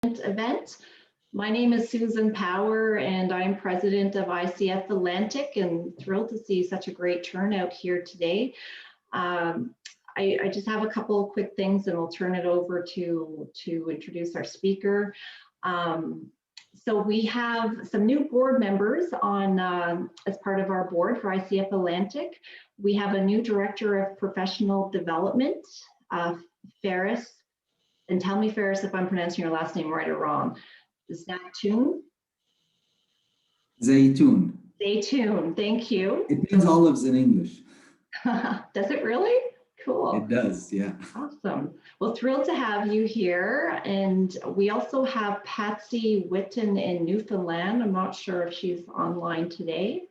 event. My name is Susan Power and I'm president of ICF Atlantic and thrilled to see such a great turnout here today. I just have a couple of quick things and we'll turn it over to introduce our speaker. So we have some new board members on as part of our board for ICF Atlantic. We have a new director of professional development, Ferris. And tell me, Ferris, if I'm pronouncing your last name right or wrong. Zaytoon? Zaytoon. Zaytoon, thank you. It means olives in English. Does it really? Cool. It does, yeah. Awesome. Well, thrilled to have you here. And we also have Patsy Witten in Newfoundland. I'm not sure if she's online today.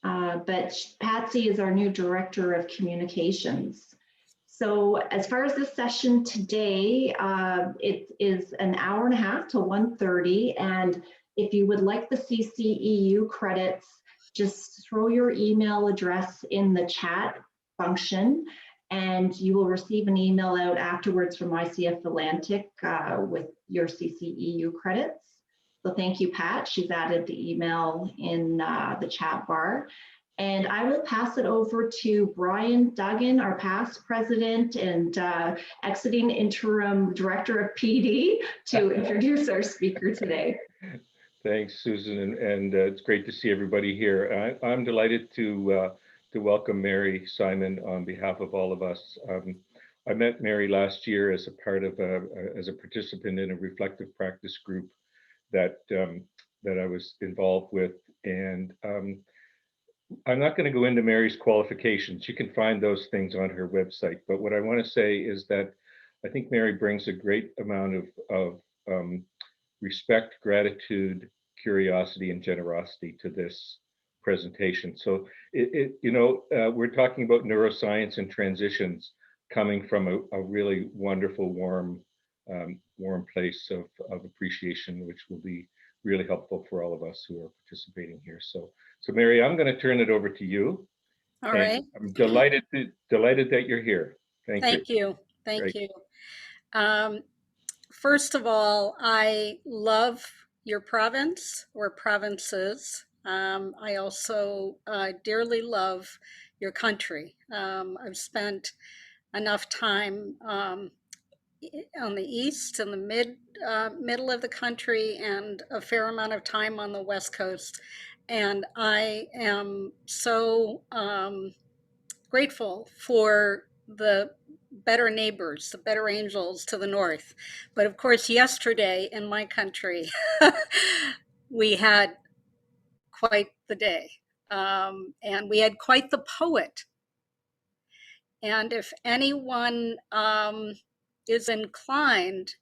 But Patsy is our new director of communications. So as far as this session today, it is an hour and a half to 1:30. And if you would like the CCEU credits, just throw your email address in the chat function and you will receive an email out afterwards from ICF Atlantic with your CCEU credits. So thank you, Pat. She's added the email in the chat bar. And I will pass it over to Brian Duggan, our past president and exiting interim director of PD, to introduce our speaker today. Thanks, Susan, and it's great to see everybody here. I'm delighted to welcome Mary Simon on behalf of all of us. I met Mary last year as a part of as a participant in a reflective practice group that I was involved with, and I'm not going to go into Mary's qualifications. You can find those things on her website. But what I want to say is that I think Mary brings a great amount of respect, gratitude, curiosity, and generosity to this presentation. So, we're talking about neuroscience and transitions coming from a really wonderful, warm place of appreciation, which will be really helpful for all of us who are participating here. So Mary, I'm going to turn it over to you. All right. I'm delighted that you're here. Thank you. Thank Great. you. First of all, I love your province or provinces. I also dearly love your country. I've spent enough time on the east and the middle of the country and a fair amount of time on the west coast. And I am so grateful for the better neighbors, the better angels to the north. But of course, yesterday in my country, we had quite the day. And we had quite the poet. And if anyone is inclined,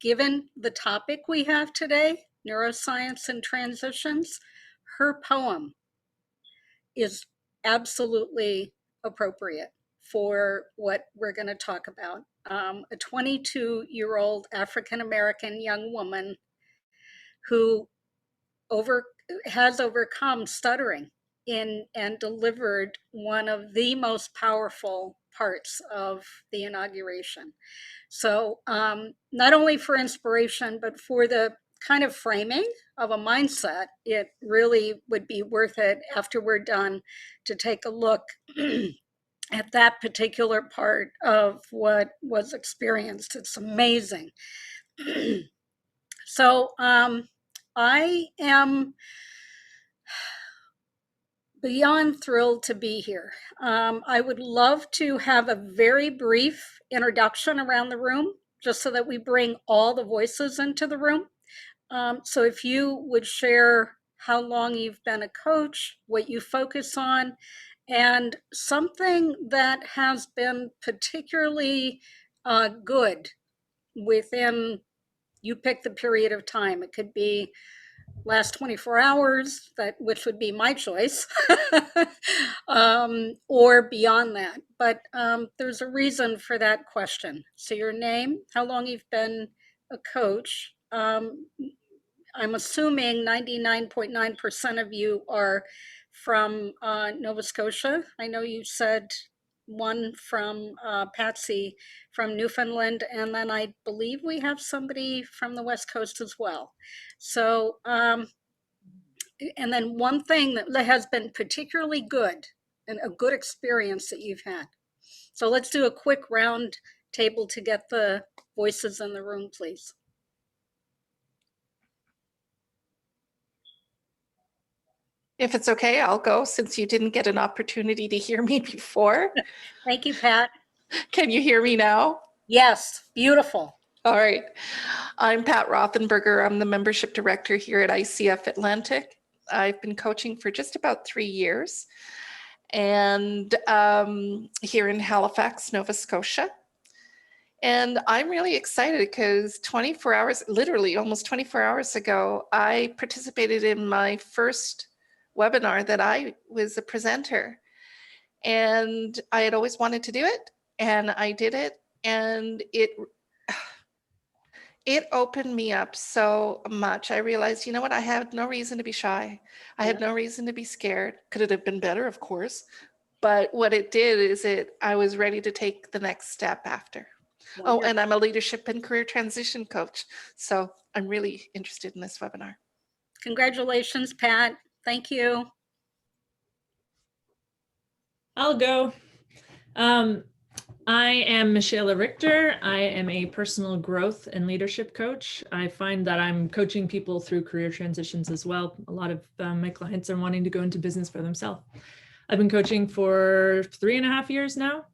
given the topic we have today, neuroscience and transitions, her poem is absolutely appropriate for what we're going to talk about. A 22-year-old African-American young woman who has overcome stuttering and delivered one of the most powerful parts of the inauguration. So not only for inspiration, but for the kind of framing of a mindset, it really would be worth it after we're done to take a look at that particular part of what was experienced. It's amazing. So I am beyond thrilled to be here. I would love to have a very brief introduction around the room, just so that we bring all the voices into the room. So if you would share how long you've been a coach, what you focus on, and something that has been particularly good within, you pick the period of time. It could be last 24 hours, which would be my choice, or beyond that. But there's a reason for that question. So your name, how long you've been a coach. I'm assuming 99.9% of you are from Nova Scotia. I know you said one from Patsy from Newfoundland, and then I believe we have somebody from the West Coast as well. So, and then one thing that has been particularly good and a good experience that you've had. So let's do a quick round table to get the voices in the room, please. If it's okay, I'll go since you didn't get an opportunity to hear me before. Thank you, Pat. Can you hear me now? Yes, beautiful. All right. I'm Pat Rothenberger. I'm the membership director here at ICF Atlantic. I've been coaching for just about 3 years and here in Halifax, Nova Scotia. And I'm really excited because 24 hours, literally almost 24 hours ago, I participated in my first webinar that I was a presenter. And I had always wanted to do it, and I did it, and it opened me up so much. I realized, you know what, I had no reason to be shy. I had no reason to be scared. Could it have been better? Of course. But what it did is I was ready to take the next step after. Oh, and I'm a leadership and career transition coach. So I'm really interested in this webinar. Congratulations, Pat. Thank you. I'll go. I am Michelle Richter. I am a personal growth and leadership coach. I find that I'm coaching people through career transitions as well. A lot of my clients are wanting to go into business for themselves. I've been coaching for 3.5 years now.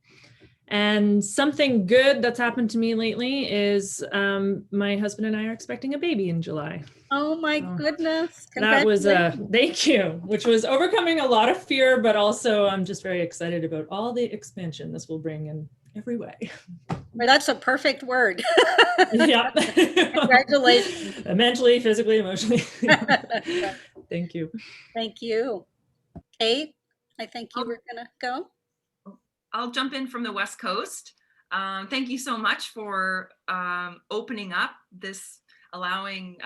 And something good that's happened to me lately is my husband and I are expecting a baby in July. Oh my goodness. That was thank you, which was overcoming a lot of fear, but also I'm just very excited about all the expansion this will bring in every way. Well, that's a perfect word. Yeah. Congratulations. Mentally, physically, emotionally. Thank you. Thank you. Kate, I think you were gonna go. I'll jump in from the West Coast. Thank you so much for opening up this, allowing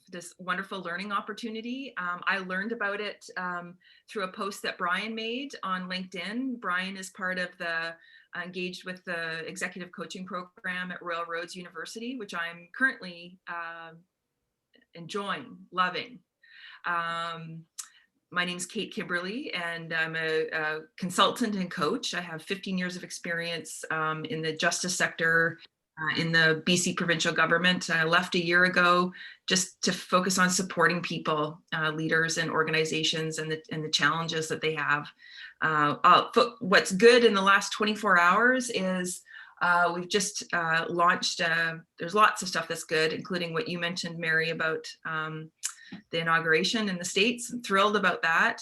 this wonderful learning opportunity. I learned about it through a post that Brian made on LinkedIn. Brian is part of the engaged with the executive coaching program at Royal Roads University, which I'm currently enjoying, loving. My name is Kate Kimberly, and I'm a consultant and coach. I have 15 years of experience in the justice sector, in the BC provincial government. I left a year ago just to focus on supporting people, leaders and organizations, and the challenges that they have. What's good in the last 24 hours is we've just launched, there's lots of stuff that's good, including what you mentioned, Mary, about the inauguration in the States. I'm thrilled about that.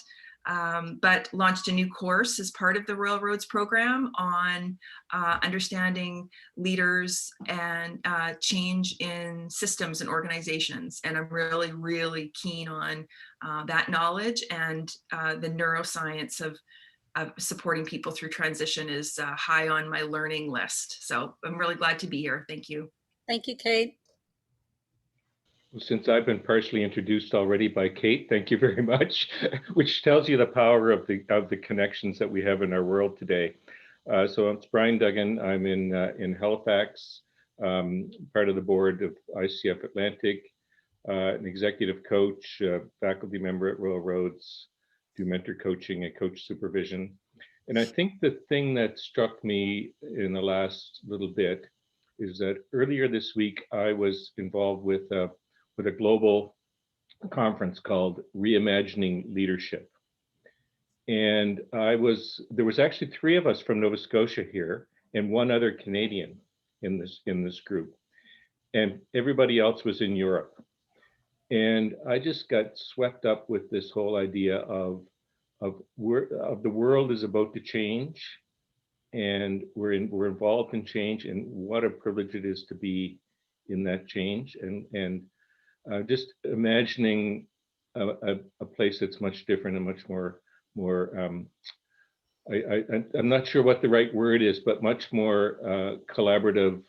But launched a new course as part of the Royal Roads program on understanding leaders and change in systems and organizations. And I'm really, really keen on that knowledge, and the neuroscience of supporting people through transition is high on my learning list. So I'm really glad to be here. Thank you. Thank you, Kate. Since I've been partially introduced already by Kate, thank you very much, which tells you the power of the connections that we have in our world today. So it's Brian Duggan. I'm in Halifax, part of the board of ICF Atlantic, an executive coach, faculty member at Royal Roads, do mentor coaching and coach supervision. And I think the thing that struck me in the last little bit is that earlier this week, I was involved with a global conference called Reimagining Leadership. And there was actually 3 of us from Nova Scotia here and 1 other Canadian in this group. And everybody else was in Europe. And I just got swept up with this whole idea of the world is about to change, and we're involved in change, and what a privilege it is to be in that change. And just imagining a place that's much different and much more I'm not sure what the right word is, but much more collaborative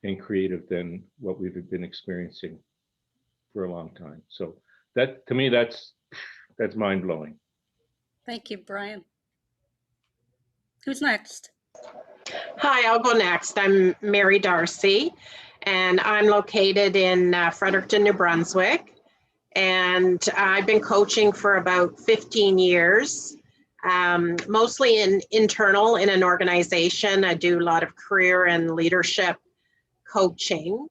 and creative than what we've been experiencing for a long time. So that, to me, that's mind-blowing. Thank you, Brian. Who's next? Hi, I'll go next. I'm Mary Darcy, and I'm located in Fredericton, New Brunswick. And I've been coaching for about 15 years, mostly internal in an organization. I do a lot of career and leadership coaching,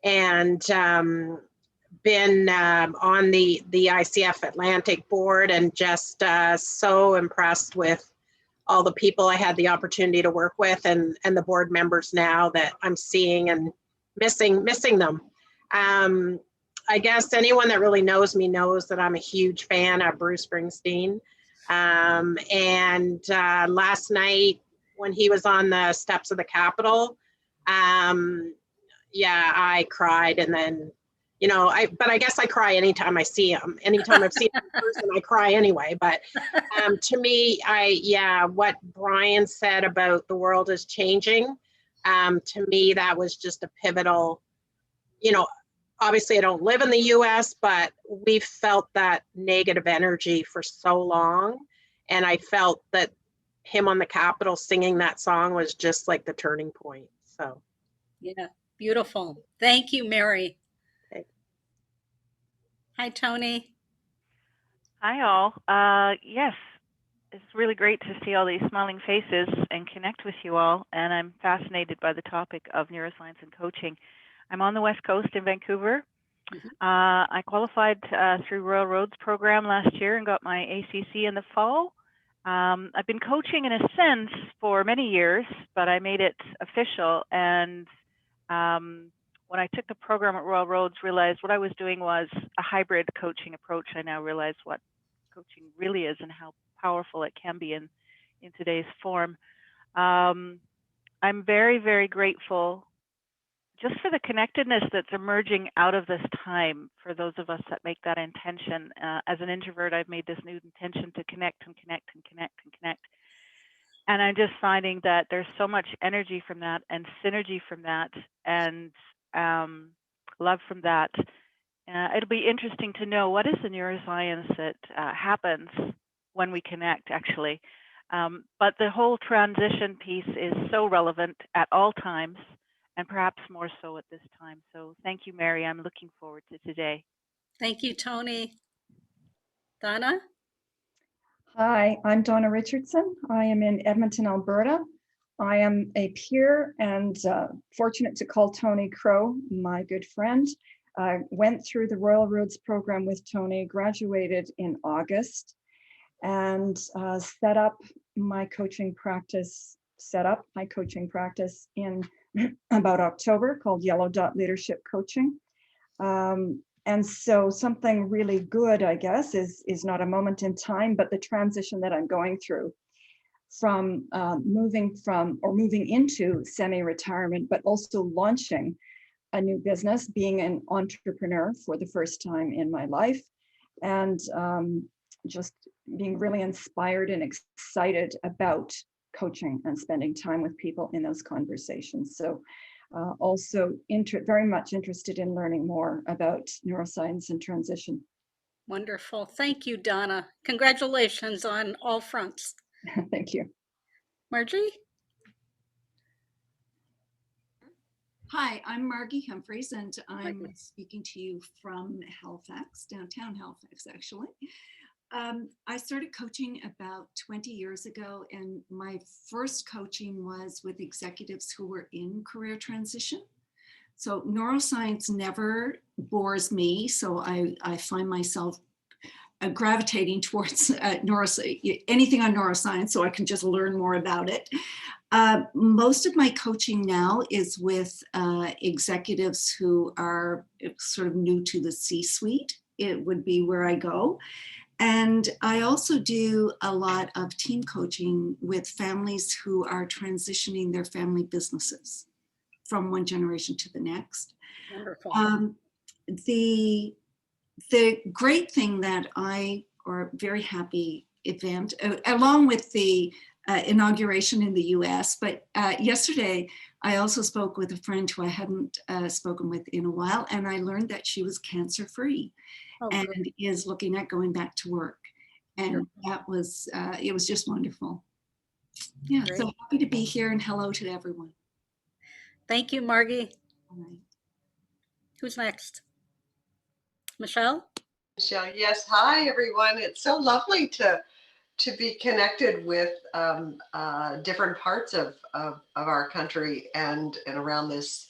and been on the ICF Atlantic board, and just so impressed with all the people I had the opportunity to work with, and the board members now that I'm seeing and missing them. I guess anyone that really knows me knows that I'm a huge fan of Bruce Springsteen. And last night when he was on the steps of the Capitol, yeah, I cried. And then, but I guess I cry anytime I see him. Anytime I've seen him in person, I cry anyway. But to me, what Brian said about the world is changing, to me, that was just a pivotal, obviously I don't live in the US, but we've felt that negative energy for so long. And I felt that him on the Capitol singing that song was just like the turning point. So. Yeah, beautiful. Thank you, Mary. Okay. Hi, Tony. Hi, all. Yes, it's really great to see all these smiling faces and connect with you all. And I'm fascinated by the topic of neuroscience and coaching. I'm on the West Coast in Vancouver. I qualified through Royal Roads program last year and got my ACC in the fall. I've been coaching in a sense for many years, but I made it official. And when I took the program at Royal Roads, realized what I was doing was a hybrid coaching approach. I now realize what coaching really is and how powerful it can be in today's form. I'm very, very grateful just for the connectedness that's emerging out of this time for those of us that make that intention. As an introvert, I've made this new intention to connect and connect and connect and connect. And I'm just finding that there's so much energy from that and synergy from that and love from that. It'll be interesting to know what is the neuroscience that happens when we connect, actually. But the whole transition piece is so relevant at all times, and perhaps more so at this time. So thank you, Mary. I'm looking forward to today. Thank you, Tony. Donna? Hi, I'm Donna Richardson. I am in Edmonton, Alberta. I am a peer and fortunate to call Tony Crow my good friend. I went through the Royal Roads program with Tony, graduated in August, and set up my coaching practice in about October, called Yellow Dot Leadership Coaching. And so something really good, I guess, is not a moment in time, but the transition that I'm going through from moving into semi-retirement, but also launching a new business, being an entrepreneur for the first time in my life, and just being really inspired and excited about coaching and spending time with people in those conversations. So also very much interested in learning more about neuroscience and transition. Wonderful. Thank you, Donna. Congratulations on all fronts. Thank you. Margie? Hi, I'm Margie Humphreys, and I'm speaking to you from Halifax, downtown Halifax, actually. I started coaching about 20 years ago, and my first coaching was with executives who were in career transition. So neuroscience never bores me, so I find myself gravitating towards anything on neuroscience so I can just learn more about it. Most of my coaching now is with executives who are sort of new to the C-suite. It would be where I go. And I also do a lot of team coaching with families who are transitioning their family businesses from one generation to the next. Wonderful. The great thing that or very happy event, along with the inauguration in the US, but yesterday I also spoke with a friend who I hadn't spoken with in a while, and I learned that she was cancer-free and is looking at going back to work. And that was, it was just wonderful. Yeah, Great. so happy to be here and hello to everyone. Thank you, Margie. All right. Who's next? Michelle? Michelle, yes. Hi, everyone. It's so lovely to be connected with different parts of our country and around this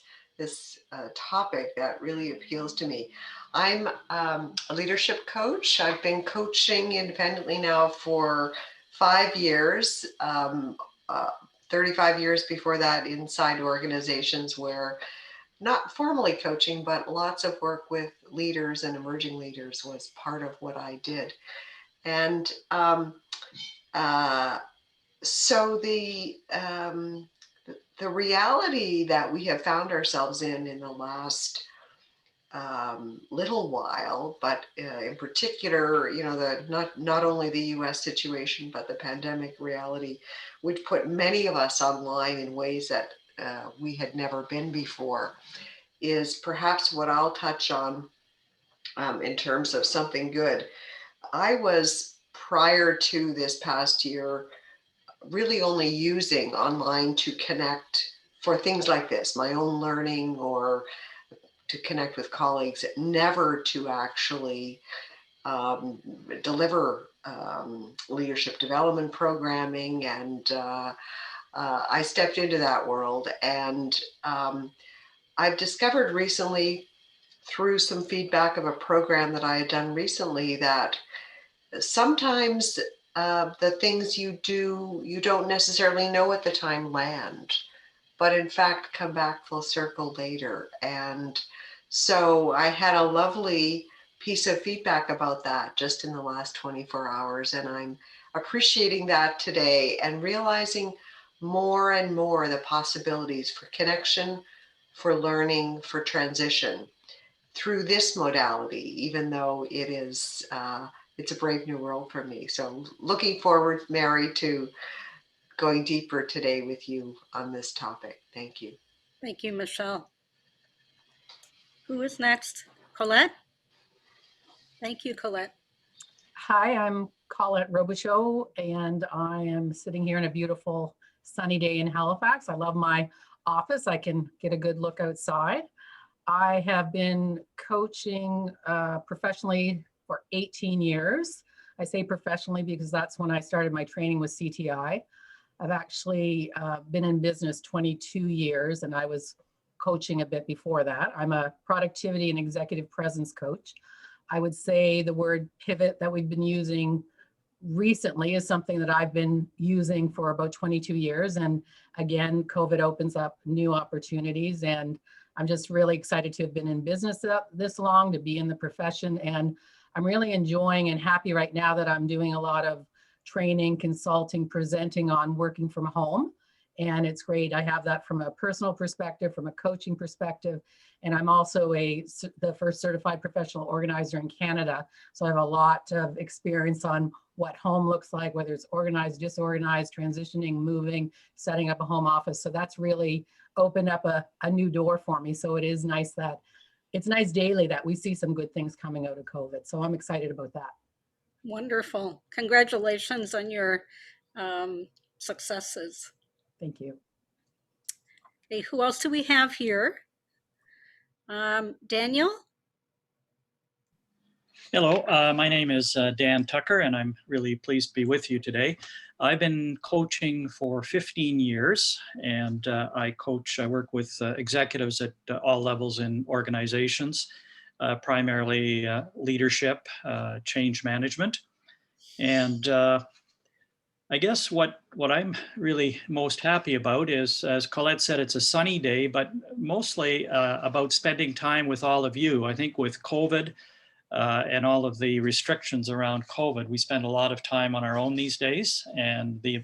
topic that really appeals to me. I'm a leadership coach. I've been coaching independently now for 5 years, 35 years before that inside organizations where not formally coaching, but lots of work with leaders and emerging leaders was part of what I did. And so the reality that we have found ourselves in the last little while, but in particular, you know, not only the U.S. situation, but the pandemic reality, which put many of us online in ways that we had never been before, is perhaps what I'll touch on in terms of something good. I was, prior to this past year, really only using online to connect for things like this, my own learning or to connect with colleagues, never to actually deliver leadership development programming. And I stepped into that world, and I've discovered recently through some feedback of a program that I had done recently that sometimes the things you do, you don't necessarily know at the time land, but in fact come back full circle later. And so I had a lovely piece of feedback about that just in the last 24 hours. And I'm appreciating that today and realizing more and more the possibilities for connection, for learning, for transition through this modality, even though it is, it's a brave new world for me. So looking forward, Mary, to going deeper today with you on this topic. Thank you. Thank you, Michelle. Who is next? Colette? Thank you, Colette. Hi, I'm Colette Robichaud, and I am sitting here on a beautiful sunny day in Halifax. I love my office. I can get a good look outside. I have been coaching professionally for 18 years. I say professionally because that's when I started my training with CTI. I've actually been in business 22 years, and I was coaching a bit before that. I'm a productivity and executive presence coach. I would say the word pivot that we've been using recently is something that I've been using for about 22 years. And again, COVID opens up new opportunities, and I'm just really excited to have been in business this long, to be in the profession. And I'm really enjoying and happy right now that I'm doing a lot of training, consulting, presenting on working from home. And it's great. I have that from a personal perspective, from a coaching perspective. And I'm also the first certified professional organizer in Canada. So I have a lot of experience on what home looks like, whether it's organized, disorganized, transitioning, moving, setting up a home office. So that's really opened up a new door for me. So it is nice that it's nice daily that we see some good things coming out of COVID. So I'm excited about that. Wonderful. Congratulations on your successes. Thank you. Okay, who else do we have here? Daniel? Hello, my name is Dan Tucker, and I'm really pleased to be with you today. I've been coaching for 15 years, and I work with executives at all levels in organizations, primarily leadership, change management. And I guess what I'm really most happy about is, as Colette said, it's a sunny day, but mostly about spending time with all of you. I think with COVID and all of the restrictions around COVID, we spend a lot of time on our own these days, and the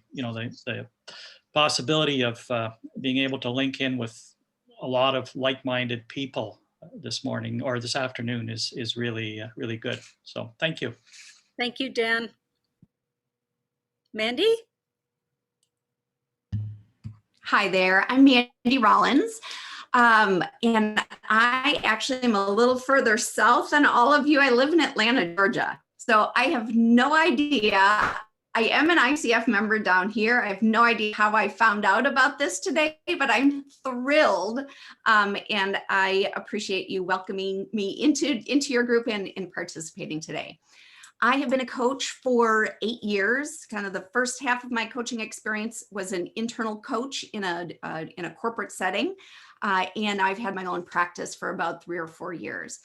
possibility of being able to link in with a lot of like-minded people this morning or this afternoon is really really good. So thank you. Thank you, Dan. Mandy? Hi there, I'm Mandy Rollins. And I actually am a little further south than all of you. I live in Atlanta, Georgia. So I have no idea. I am an ICF member down here. I have no idea how I found out about this today, but I'm thrilled. And I appreciate you welcoming me into your group and participating today. I have been a coach for 8 years. Kind of the first half of my coaching experience was an internal coach in a corporate setting. And I've had my own practice for about 3 or 4 years.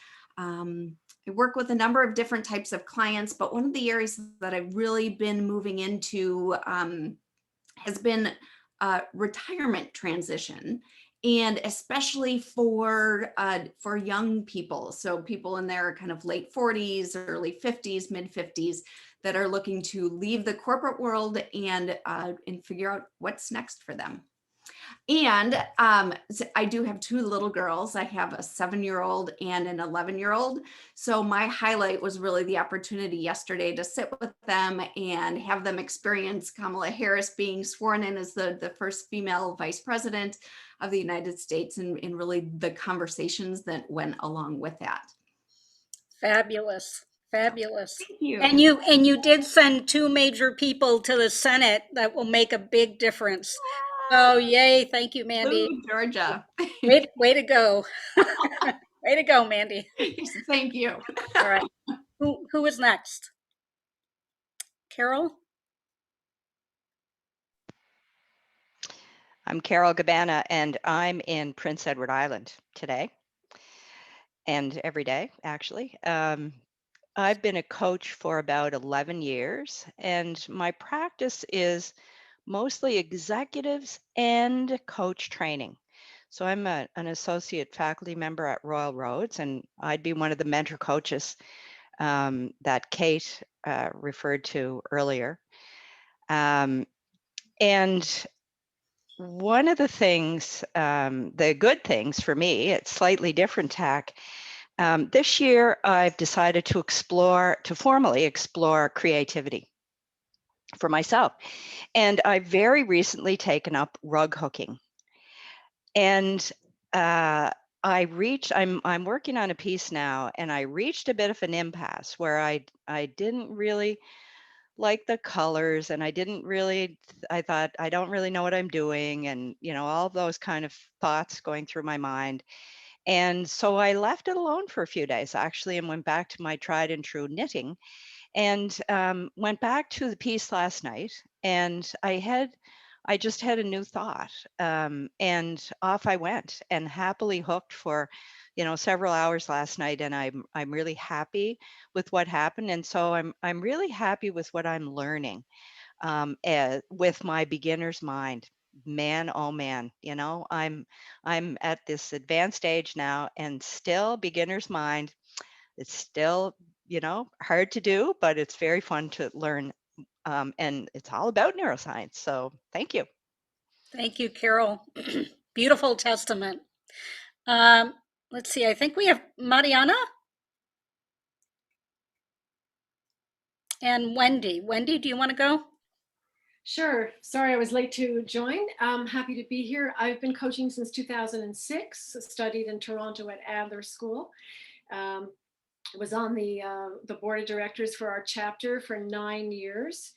I work with a number of different types of clients, but one of the areas that I've really been moving into has been retirement transition, and especially for young people. So people in their kind of late 40s, early 50s, mid 50s that are looking to leave the corporate world and figure out what's next for them. And so I do have 2 little girls. I have a 7-year-old and an 11-year-old. So my highlight was really the opportunity yesterday to sit with them and have them experience Kamala Harris being sworn in as the first female vice president of the United States, and really the conversations that went along with that. Fabulous. Fabulous. Thank you. And you did send 2 major people to the Senate that will make a big difference. Oh, yay. Thank you, Mandy. Ooh, Georgia. Way to go. Way to go, Mandy. Thank you. All right. Who is next? Carol? I'm Carol Gabbana, and I'm in Prince Edward Island today, and every day, actually. I've been a coach for about 11 years, and my practice is mostly executives and coach training. So I'm an associate faculty member at Royal Roads, and I'd be one of the mentor coaches that Kate referred to earlier. And one of the things, the good things for me, it's slightly different tack. This year, I've decided to formally explore creativity for myself. And I've very recently taken up rug hooking. And I'm working on a piece now, and I reached a bit of an impasse where I didn't really like the colors, and I thought, I don't really know what I'm doing, and all those kind of thoughts going through my mind. And so I left it alone for a few days, actually, and went back to my tried and true knitting, and went back to the piece last night, and I just had a new thought, and off I went, and happily hooked for several hours last night, and I'm really happy with what happened. And so I'm really happy with what I'm learning with my beginner's mind. Man, oh man, I'm at this advanced age now, and still beginner's mind. It's still hard to do, but it's very fun to learn, and it's all about neuroscience. So thank you. Thank you, Carol. Beautiful testament. Let's see, I think we have Mariana and Wendy. Wendy, do you want to go? Sure. Sorry, I was late to join. I'm happy to be here. I've been coaching since 2006, studied in Toronto at Adler School. Was on the board of directors for our chapter for 9 years.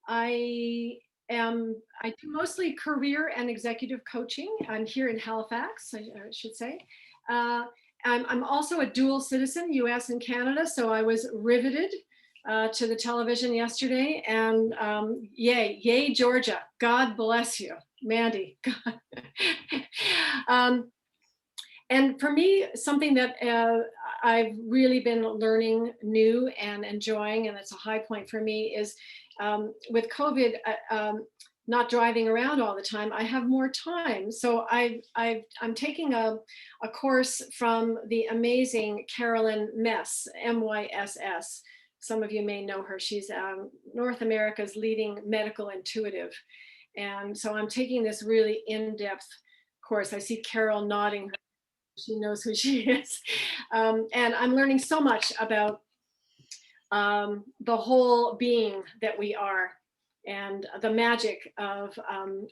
I do mostly career and executive coaching. I'm here in Halifax, I should say. I'm also a dual citizen, US and Canada, so I was riveted to the television yesterday, and yay Georgia, God bless you, Mandy. And for me, something that I've really been learning new and enjoying, and it's a high point for me, is with COVID, not driving around all the time, I have more time. So I'm taking a course from the amazing Carolyn Mess, MYSS. Some of you may know her. She's North America's leading medical intuitive. And so I'm taking this really in-depth course. I see Carol nodding. She knows who she is. And I'm learning so much about the whole being that we are, and the magic of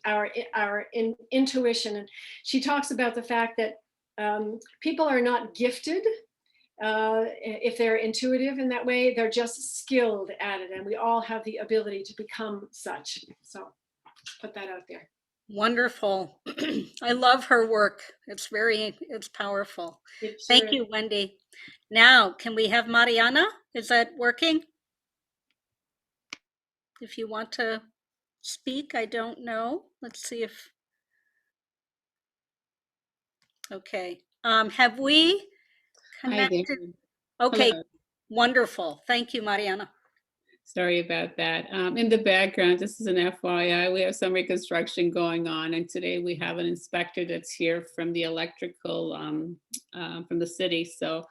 our intuition. And she talks about the fact that people are not gifted if they're intuitive in that way, they're just skilled at it. And we all have the ability to become such. So put that out there. Wonderful. I love her work. It's powerful. Thank you, Wendy. Now, can we have Mariana? Is that working? If you want to speak, I don't know. Let's see if, okay. Have we connected? Okay, Hello. wonderful. Thank you, Mariana. Sorry about that. In the background, this is an FYI, we have some reconstruction going on, and today we have an inspector that's here from the electrical, from the city. So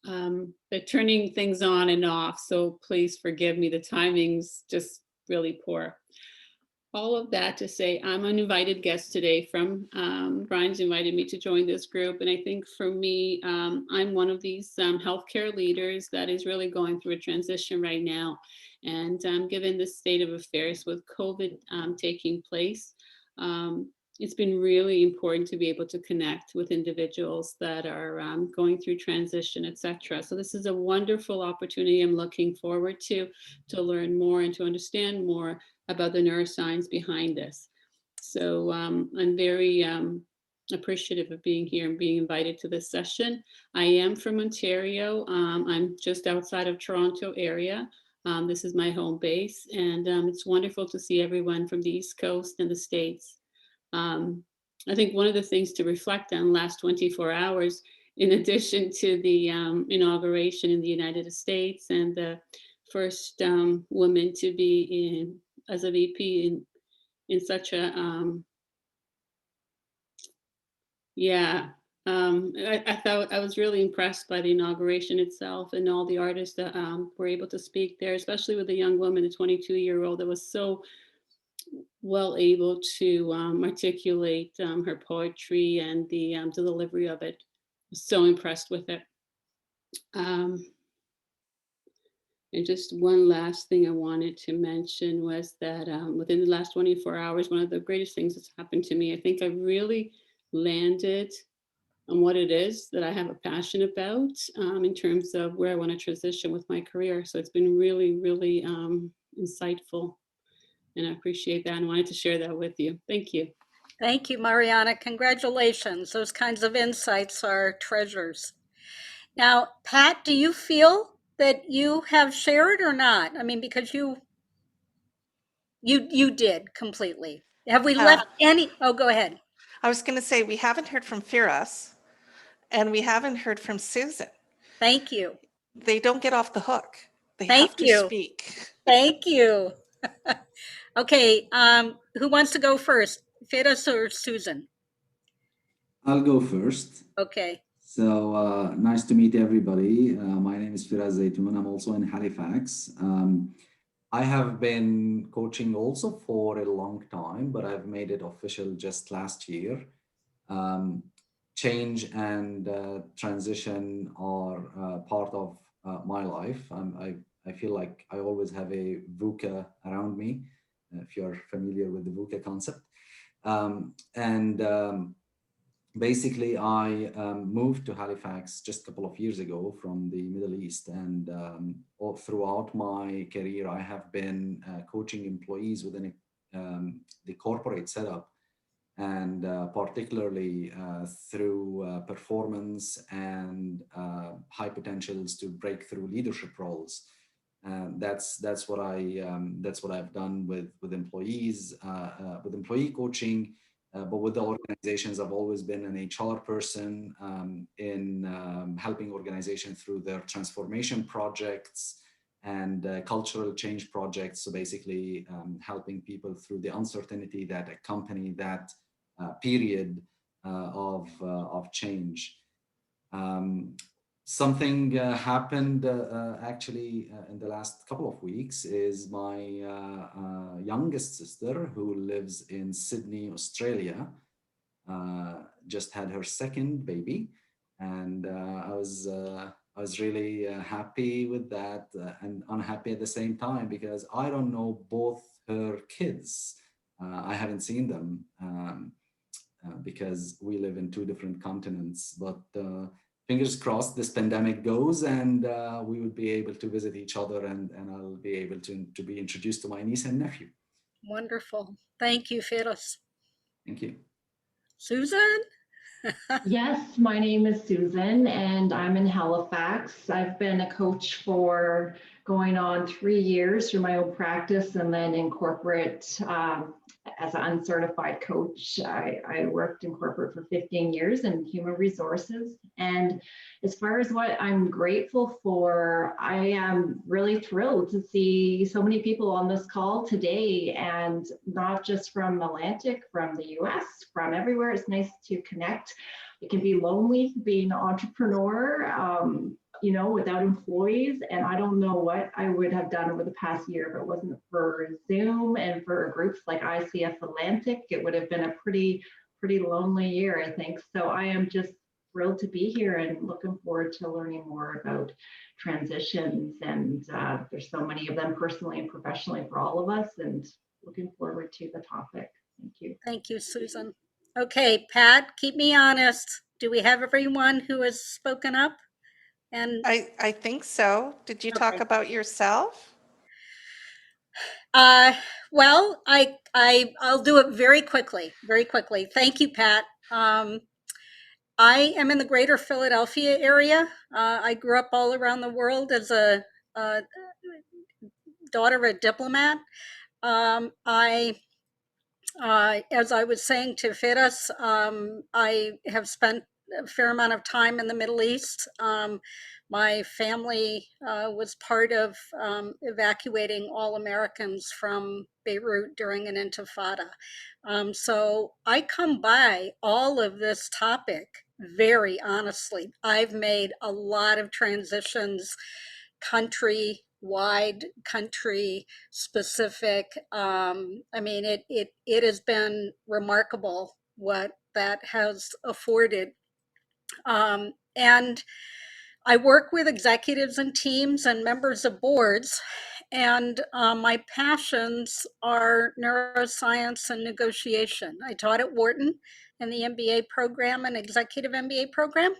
they're turning things on and off, so please forgive me. The timing's just really poor. All of that to say, I'm an invited guest today from, Brian's invited me to join this group. And I think for me, I'm one of these healthcare leaders that is really going through a transition right now. And given the state of affairs with COVID taking place, it's been really important to be able to connect with individuals that are going through transition, et cetera. So this is a wonderful opportunity I'm looking forward to learn more and to understand more about the neuroscience behind this. So I'm very appreciative of being here and being invited to this session. I am from Ontario. I'm just outside of Toronto area. This is my home base, and it's wonderful to see everyone from the East Coast and the States. I think one of the things to reflect on last 24 hours, in addition to the inauguration in the United States and the first woman to be as a VP in such a, I thought I was really impressed by the inauguration itself and all the artists that were able to speak there, especially with the young woman, the 22-year-old that was so well able to articulate her poetry and the delivery of it. I was so impressed with it. And just one last thing I wanted to mention was that within the last 24 hours, one of the greatest things that's happened to me, I think I really landed on what it is that I have a passion about in terms of where I want to transition with my career. So it's been really, really insightful. And I appreciate that and wanted to share that with you. Thank you. Thank you, Mariana. Congratulations. Those kinds of insights are treasures. Now, Pat, do you feel that you have shared or not? I mean, because you did completely. Have we left any? Oh, go ahead. I was going to say, we haven't heard from Firas and we haven't heard from Susan. Thank you. They don't get off the hook. They Thank have to you. speak. Thank you. Okay, who wants to go first? Firas or Susan? I'll go first. Okay. So nice to meet everybody. My name is Firas Zaytoun. I'm also in Halifax. I have been coaching also for a long time, but I've made it official just last year. Change and transition are part of my life. I feel like I always have a VUCA around me, if you're familiar with the VUCA concept. Basically, I moved to Halifax just a couple of years ago from the Middle East. And all throughout my career, I have been coaching employees within the corporate setup, and particularly through performance and high potentials to break through leadership roles. That's what I've done with employees, with employee coaching. But with the organizations, I've always been an HR person in helping organizations through their transformation projects and cultural change projects. So basically helping people through the uncertainty that accompany that period of change. Something happened actually in the last couple of weeks is my youngest sister, who lives in Sydney, Australia, just had her second baby. And I was really happy with that and unhappy at the same time, because I don't know both her kids. I haven't seen them because we live in two different continents. But fingers crossed this pandemic goes and we would be able to visit each other, and I'll be able to be introduced to my niece and nephew. Wonderful. Thank you, Fearless. Thank you. Susan? Yes, my name is Susan and I'm in Halifax. I've been a coach for going on 3 years through my own practice, and then in corporate as an uncertified coach. I worked in corporate for 15 years in human resources. And as far as what I'm grateful for, I am really thrilled to see so many people on this call today, and not just from Atlantic, from the US, from everywhere. It's nice to connect. It can be lonely being an entrepreneur, without employees. And I don't know what I would have done over the past year if it wasn't for Zoom and for groups like ICF Atlantic. It would have been a pretty lonely year, I think. So I am just thrilled to be here and looking forward to learning more about transitions. And there's so many of them personally and professionally for all of us, and looking forward to the topic. Thank you. Thank you, Susan. Okay, Pat, keep me honest. Do we have everyone who has spoken up? And I think so. Did you talk about yourself? Well, I'll do it very quickly, very quickly. Thank you, Pat. I am in the greater Philadelphia area. I grew up all around the world as a daughter of a diplomat. As I was saying to Firas, I have spent a fair amount of time in the Middle East. My family was part of evacuating all Americans from Beirut during an intifada. So I come by all of this topic very honestly. I've made a lot of transitions, country-wide, country-specific. I mean, it has been remarkable what that has afforded. And I work with executives and teams and members of boards, and my passions are neuroscience and negotiation. I taught at Wharton in the MBA program and executive MBA program.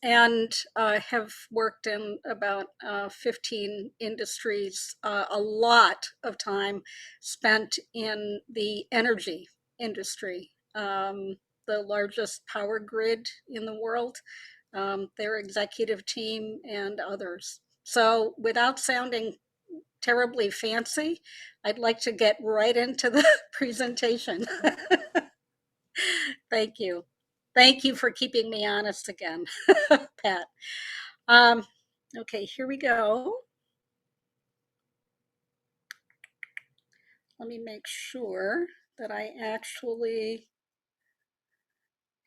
And have worked in about 15 industries, a lot of time spent in the energy industry, the largest power grid in the world, their executive team and others. So without sounding terribly fancy, I'd like to get right into the presentation. Thank you. Thank you for keeping me honest again, Pat. Okay, here we go. Let me make sure that I actually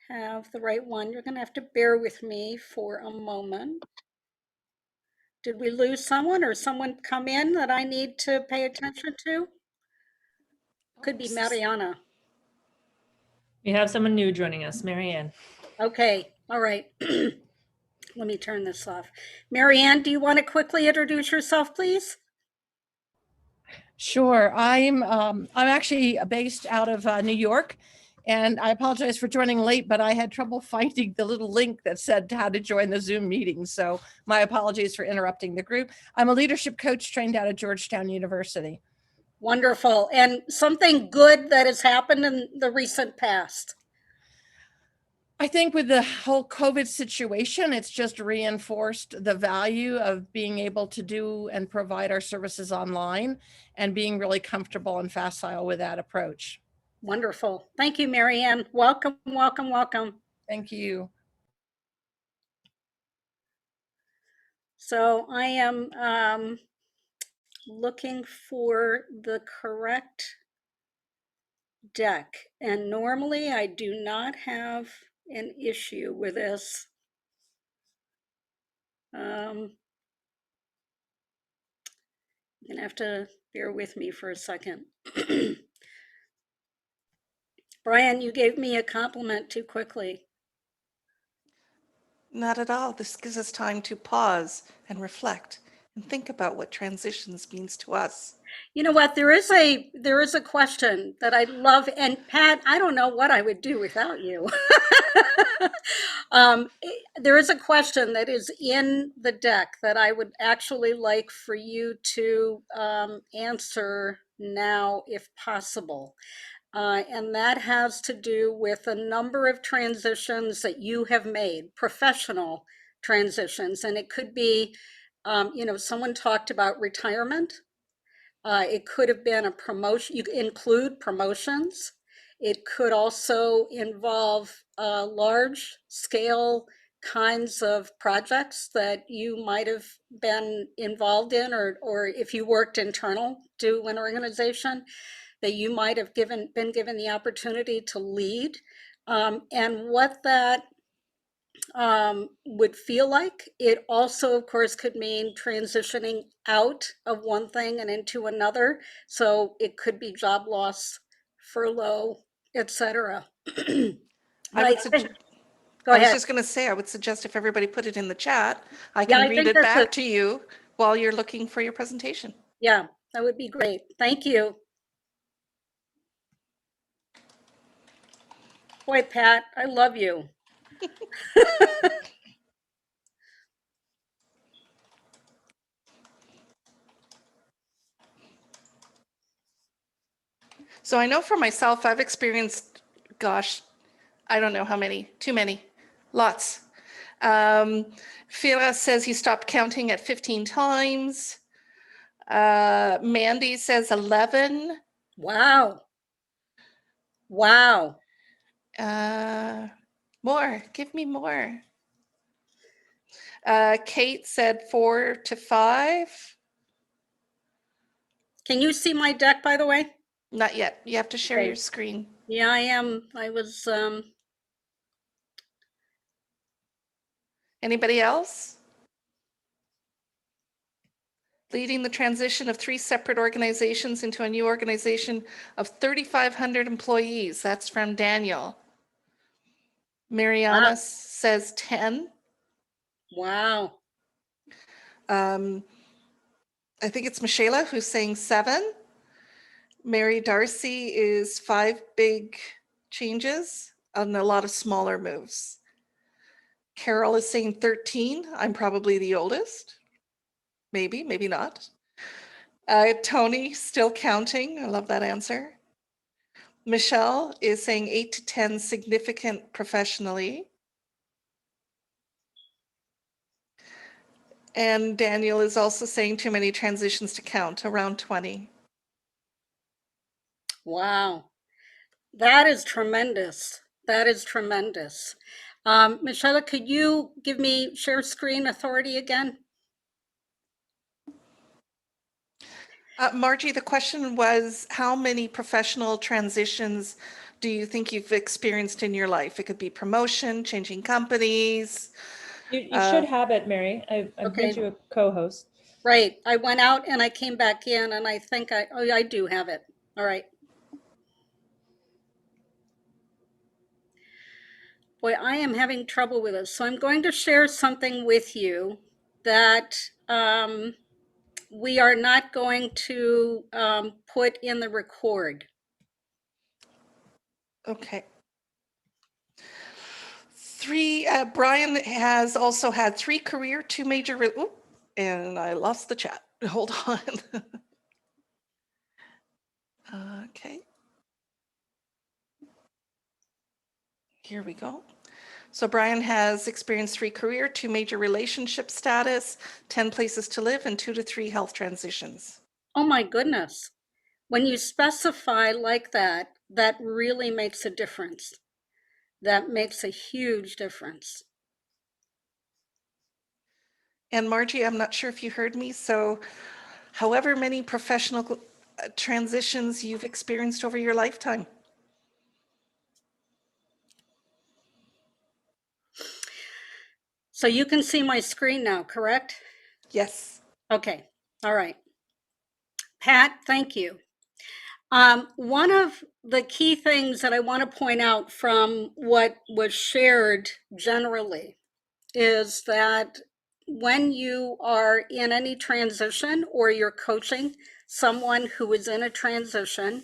have the right one. You're going to have to bear with me for a moment. Did we lose someone or someone come in that I need to pay attention to? Could be Mariana. We have someone new joining us, Marianne. Okay, all right. Let me turn this off. Marianne, do you want to quickly introduce yourself, please? Sure. I'm actually based out of New York, and I apologize for joining late, but I had trouble finding the little link that said how to join the Zoom meeting. So my apologies for interrupting the group. I'm a leadership coach trained out of Georgetown University. Wonderful. And something good that has happened in the recent past? I think with the whole COVID situation, it's just reinforced the value of being able to do and provide our services online and being really comfortable and facile with that approach. Wonderful. Thank you, Marianne. Welcome, welcome, welcome. Thank you. So I am looking for the correct deck. And normally I do not have an issue with this. You're gonna have to bear with me for a second. Brian, you gave me a compliment too quickly. Not at all. This gives us time to pause and reflect and think about what transitions means to us. You know what? There is a question that I love, and Pat, I don't know what I would do without you. There is a question that is in the deck that I would actually like for you to answer now, if possible. And that has to do with a number of transitions that you have made, professional transitions. And it could be, someone talked about retirement. It could have been a promotion. You include promotions. It could also involve large scale kinds of projects that you might have been involved in, or if you worked internal to an organization, that you might have been given the opportunity to lead, and what that would feel like. It also, of course, could mean transitioning out of one thing and into another. So it could be job loss, furlough, etc. I would suggest. Go I was ahead. just going to say, I would suggest if everybody put it in the chat, I Yeah, can I read think it that's back to you while you're looking for your presentation. Yeah, that would be great. Thank you. Boy, Pat, I love you. So I know for myself, I've experienced, gosh, I don't know how many, too many, lots. Fira says he stopped counting at 15 times. Mandy says 11. Wow. Wow. More, give me more. Kate said 4 to 5. Can you see my deck, by the way? Not yet. You have to share Okay. your screen. Yeah, I am. I was. Anybody else? Leading the transition of 3 separate organizations into a new organization of 3,500 employees. That's from Daniel. Mariana says 10. Wow. I think it's Michela who's saying 7. Mary Darcy is 5 big changes and a lot of smaller moves. Carol is saying 13. I'm probably the oldest. Maybe, maybe not. Tony, still counting. I love that answer. Michelle is saying 8 to 10 significant professionally. And Daniel is also saying too many transitions to count, around 20. Wow. That is tremendous. That is tremendous. Michelle, could you give me share screen authority again? Margie, the question was, how many professional transitions do you think you've experienced in your life? It could be promotion, changing companies. You should have it, Mary. I've Okay. made you a co-host. Right. I went out and I came back in, and I think I do have it. All right. Boy, I am having trouble with this. So I'm going to share something with you that we are not going to put in the record. Okay. Brian has also had 3 career, 2 major, and I lost the chat. Hold on. Okay. Here we go. So Brian has experienced 3 career, 2 major relationship status, 10 places to live, and 2 to 3 health transitions. Oh my goodness. When you specify like that, that really makes a difference. That makes a huge difference. And Margie, I'm not sure if you heard me. So however many professional transitions you've experienced over your lifetime. So you can see my screen now, correct? Yes. Okay. All right. Pat, thank you. One of the key things that I want to point out from what was shared generally is that when you are in any transition or you're coaching someone who is in a transition,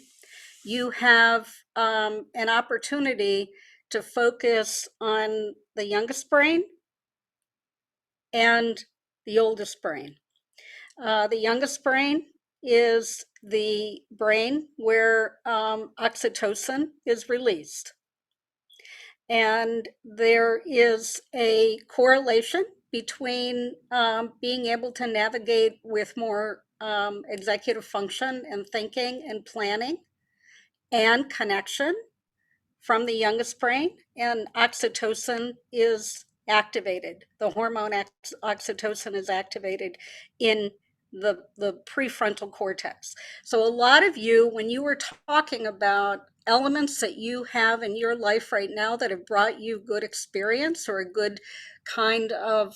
you have an opportunity to focus on the youngest brain and the oldest brain. The youngest brain is the brain where oxytocin is released. And there is a correlation between being able to navigate with more executive function and thinking and planning and connection from the youngest brain, and oxytocin is activated. The hormone oxytocin is activated in the prefrontal cortex. So a lot of you, when you were talking about elements that you have in your life right now that have brought you good experience or a good kind of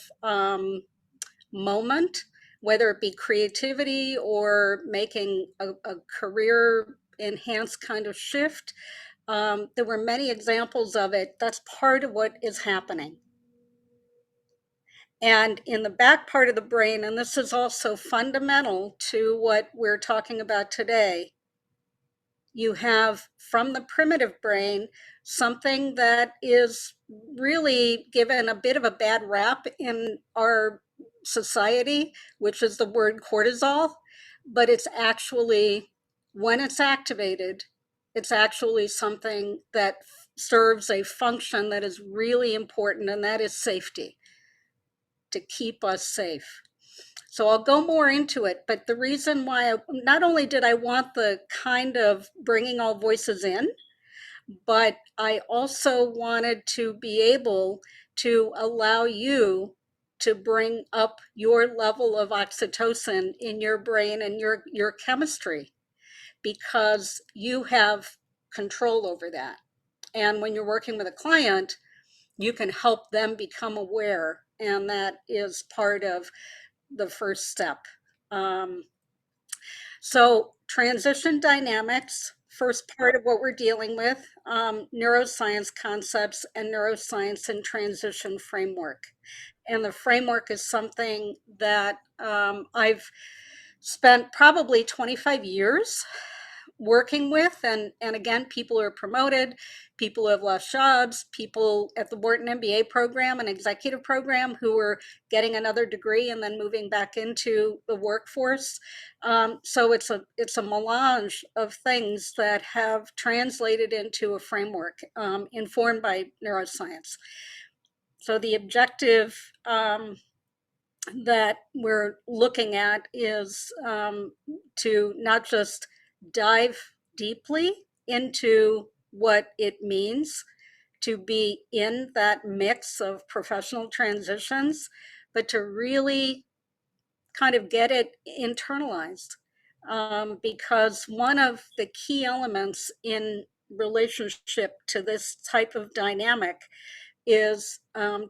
moment, whether it be creativity or making a career enhanced kind of shift, there were many examples of it. That's part of what is happening. And in the back part of the brain, and this is also fundamental to what we're talking about today, you have from the primitive brain something that is really given a bit of a bad rap in our society, which is the word cortisol, but it's actually, when it's activated, it's actually something that serves a function that is really important, and that is safety, to keep us safe. So I'll go more into it, but the reason why, not only did I want the kind of bringing all voices in, but I also wanted to be able to allow you to bring up your level of oxytocin in your brain and your chemistry, because you have control over that. And when you're working with a client, you can help them become aware, and that is part of the first step. So transition dynamics, first part of what we're dealing with, neuroscience concepts and neuroscience and transition framework. And the framework is something that I've spent probably 25 years working with, and again, people who are promoted, people who have lost jobs, people at the Wharton MBA program and executive program who are getting another degree and then moving back into the workforce. So it's a melange of things that have translated into a framework informed by neuroscience. So the objective that we're looking at is to not just dive deeply into what it means to be in that mix of professional transitions, but to really kind of get it internalized. Because one of the key elements in relationship to this type of dynamic is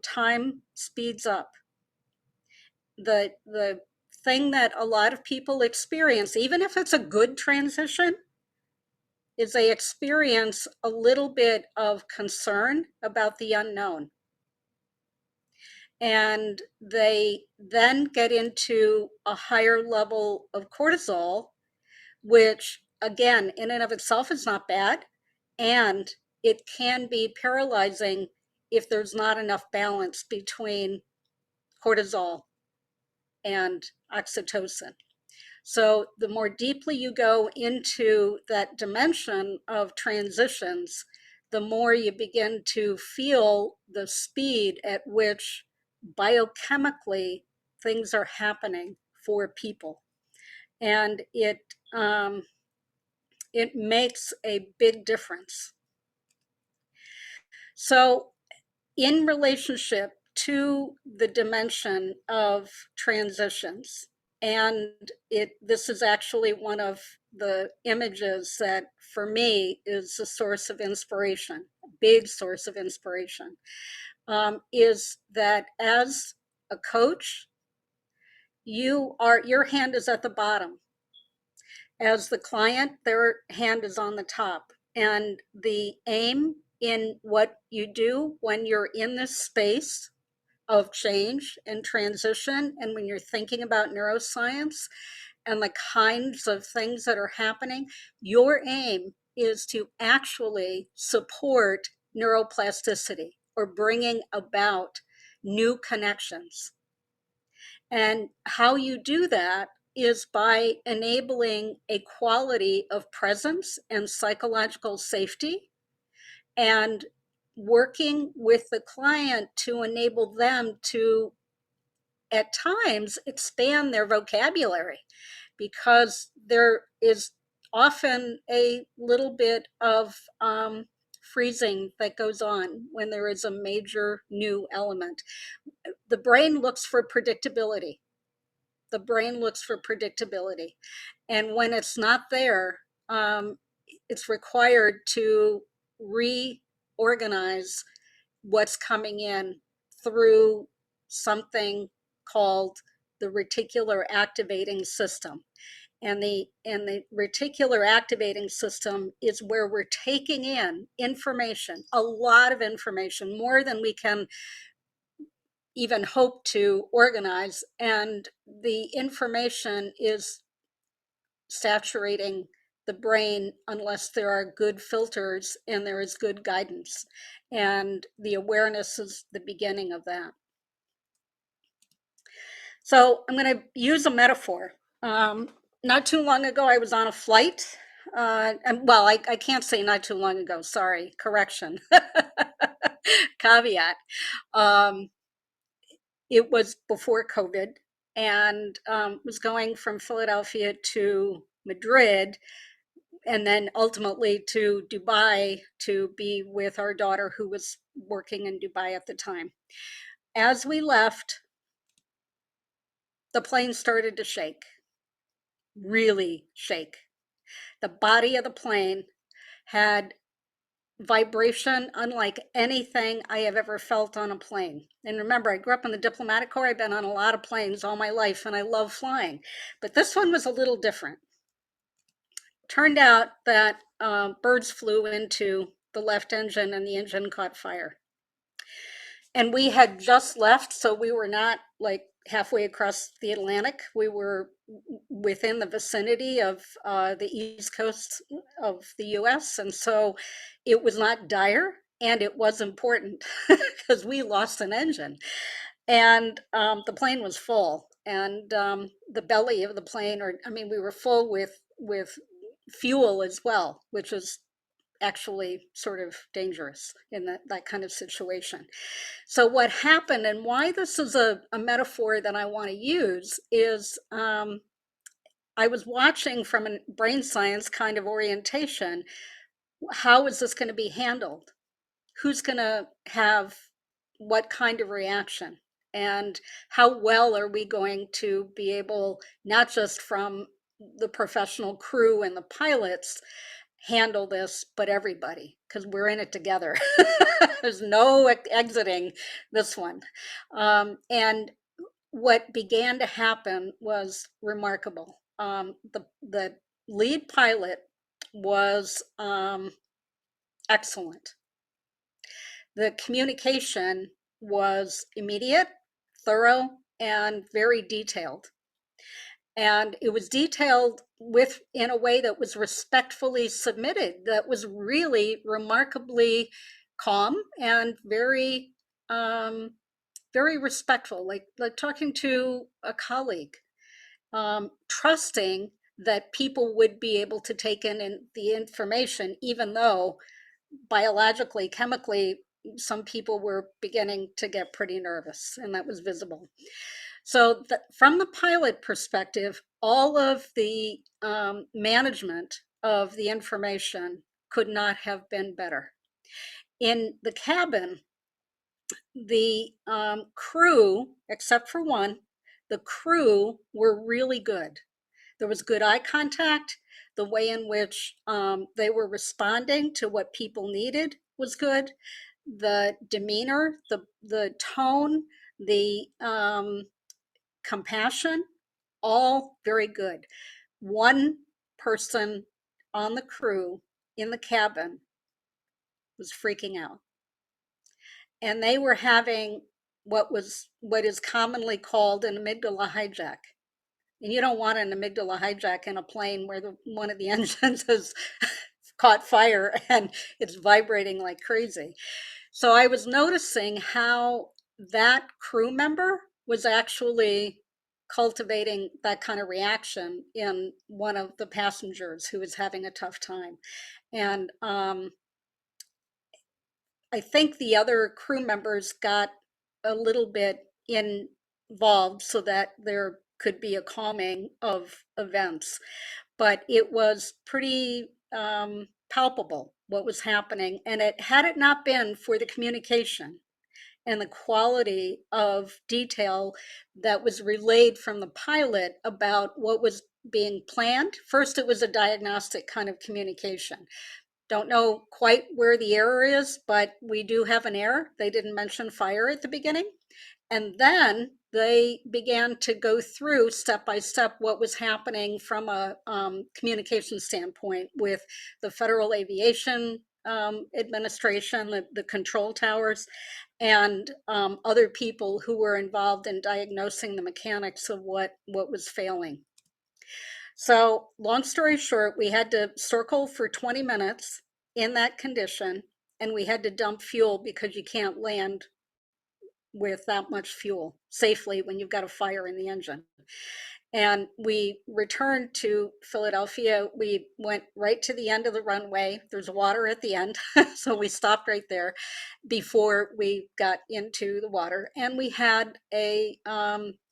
time speeds up. The thing that a lot of people experience, even if it's a good transition, is they experience a little bit of concern about the unknown. And they then get into a higher level of cortisol, which again, in and of itself is not bad. And it can be paralyzing if there's not enough balance between cortisol and oxytocin. So the more deeply you go into that dimension of transitions, the more you begin to feel the speed at which biochemically things are happening for people. And it makes a big difference. So in relationship to the dimension of transitions, and this is actually one of the images that for me is a source of inspiration, a big source of inspiration, is that as a coach, your hand is at the bottom. As the client, their hand is on the top. And the aim in what you do when you're in this space of change and transition, and when you're thinking about neuroscience and the kinds of things that are happening, your aim is to actually support neuroplasticity or bringing about new connections. And how you do that is by enabling a quality of presence and psychological safety, and working with the client to enable them to, at times, expand their vocabulary, because there is often a little bit of freezing that goes on when there is a major new element. The brain looks for predictability. The brain looks for predictability. And when it's not there, it's required to reorganize what's coming in through something called the reticular activating system. And the reticular activating system is where we're taking in information, a lot of information, more than we can even hope to organize, and the information is saturating the brain unless there are good filters and there is good guidance. And the awareness is the beginning of that. So I'm going to use a metaphor. Not too long ago, I was on a flight. I can't say not too long ago, sorry, correction, caveat. It was before COVID, and was going from Philadelphia to Madrid, and then ultimately to Dubai to be with our daughter, who was working in Dubai at the time. As we left, the plane started to shake, really shake. The body of the plane had vibration unlike anything I have ever felt on a plane. And remember, I grew up in the diplomatic corps. I've been on a lot of planes all my life, and I love flying. But this one was a little different. Turned out that birds flew into the left engine, and the engine caught fire. And we had just left, so we were not like halfway across the Atlantic. We were within the vicinity of the East Coast of the US. And so it was not dire, and it was important because we lost an engine. And the plane was full, and the belly of the plane, we were full with fuel as well, which is actually sort of dangerous in that kind of situation. So what happened, and why this is a metaphor that I want to use, is I was watching from a brain science kind of orientation, how is this going to be handled? Who's going to have what kind of reaction? And how well are we going to be able, not just from the professional crew and the pilots, handle this, but everybody, because we're in it together. There's no exiting this one. And what began to happen was remarkable. The lead pilot was excellent. The communication was immediate, thorough, and very detailed. And it was detailed in a way that was respectfully submitted, that was really remarkably calm and very, very respectful, like talking to a colleague, trusting that people would be able to take in the information, even though biologically, chemically, some people were beginning to get pretty nervous, and that was visible. So from the pilot perspective, all of the management of the information could not have been better. In the cabin, the crew, except for one, the crew were really good. There was good eye contact. The way in which they were responding to what people needed was good. The demeanor, the tone, the compassion, all very good. One person on the crew in the cabin was freaking out. And they were having what is commonly called an amygdala hijack. And you don't want an amygdala hijack in a plane where one of the engines has caught fire and it's vibrating like crazy. So I was noticing how that crew member was actually cultivating that kind of reaction in one of the passengers who was having a tough time. And I think the other crew members got a little bit involved so that there could be a calming of events. But it was pretty palpable what was happening. And had it not been for the communication and the quality of detail that was relayed from the pilot about what was being planned, first it was a diagnostic kind of communication. Don't know quite where the error is, but we do have an error. They didn't mention fire at the beginning. And then they began to go through step by step what was happening from a communication standpoint with the Federal Aviation Administration, the control towers, and other people who were involved in diagnosing the mechanics of what was failing. So long story short, we had to circle for 20 minutes in that condition, and we had to dump fuel because you can't land with that much fuel safely when you've got a fire in the engine. And we returned to Philadelphia. We went right to the end of the runway. There's water at the end. So we stopped right there before we got into the water. And we had a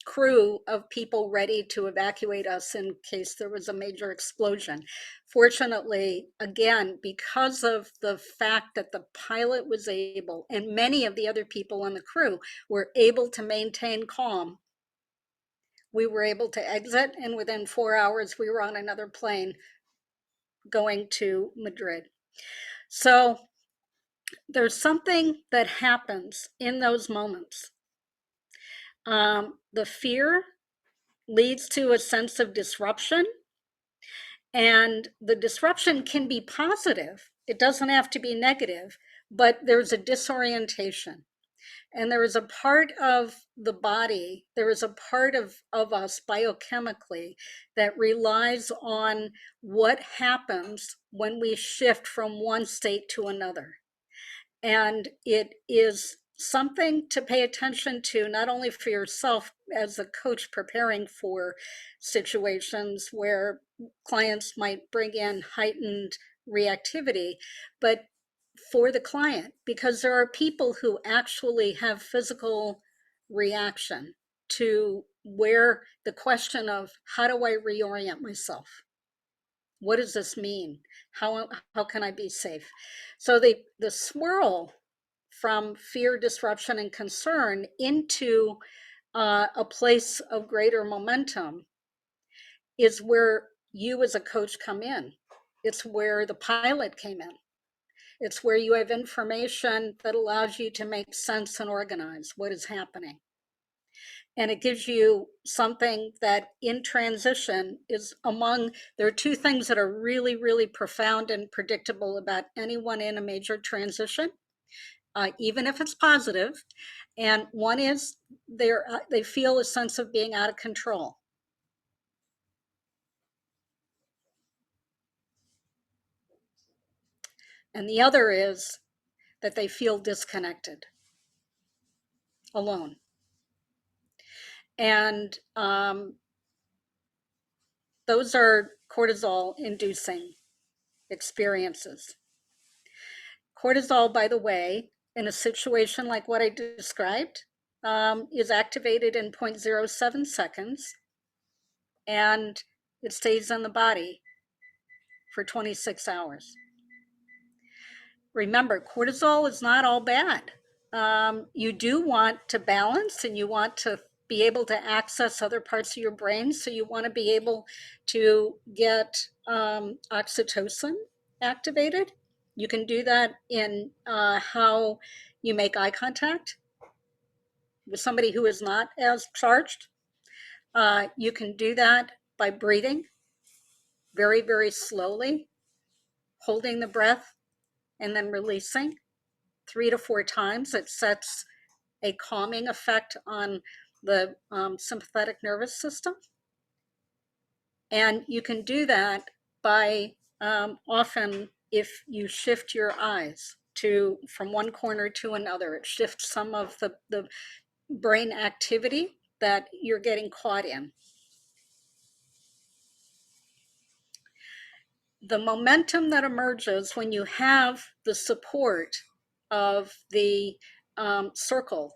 crew of people ready to evacuate us in case there was a major explosion. Fortunately, again, because of the fact that the pilot was able, and many of the other people on the crew were able to maintain calm, we were able to exit, and within 4 hours, we were on another plane going to Madrid. So there's something that happens in those moments. The fear leads to a sense of disruption, and the disruption can be positive. It doesn't have to be negative, but there's a disorientation. And there is a part of the body, there is a part of us biochemically that relies on what happens when we shift from one state to another. And it is something to pay attention to, not only for yourself as a coach preparing for situations where clients might bring in heightened reactivity, but for the client, because there are people who actually have physical reaction to where the question of how do I reorient myself? What does this mean? How can I be safe? So the swirl from fear, disruption, and concern into a place of greater momentum is where you as a coach come in. It's where the pilot came in. It's where you have information that allows you to make sense and organize what is happening. And it gives you something that in transition is there are two things that are really, really profound and predictable about anyone in a major transition, even if it's positive. And one is they feel a sense of being out of control. And the other is that they feel disconnected, alone. And those are cortisol-inducing experiences. Cortisol, by the way, in a situation like what I described, is activated in 0.07 seconds, and it stays in the body for 26 hours. Remember, cortisol is not all bad. You do want to balance, and you want to be able to access other parts of your brain. So you want to be able to get oxytocin activated. You can do that in how you make eye contact with somebody who is not as charged. You can do that by breathing very, very slowly, holding the breath, and then releasing 3 to 4 times. It sets a calming effect on the sympathetic nervous system. And you can do that by often, if you shift your eyes from one corner to another, it shifts some of the brain activity that you're getting caught in. The momentum that emerges when you have the support of the circle,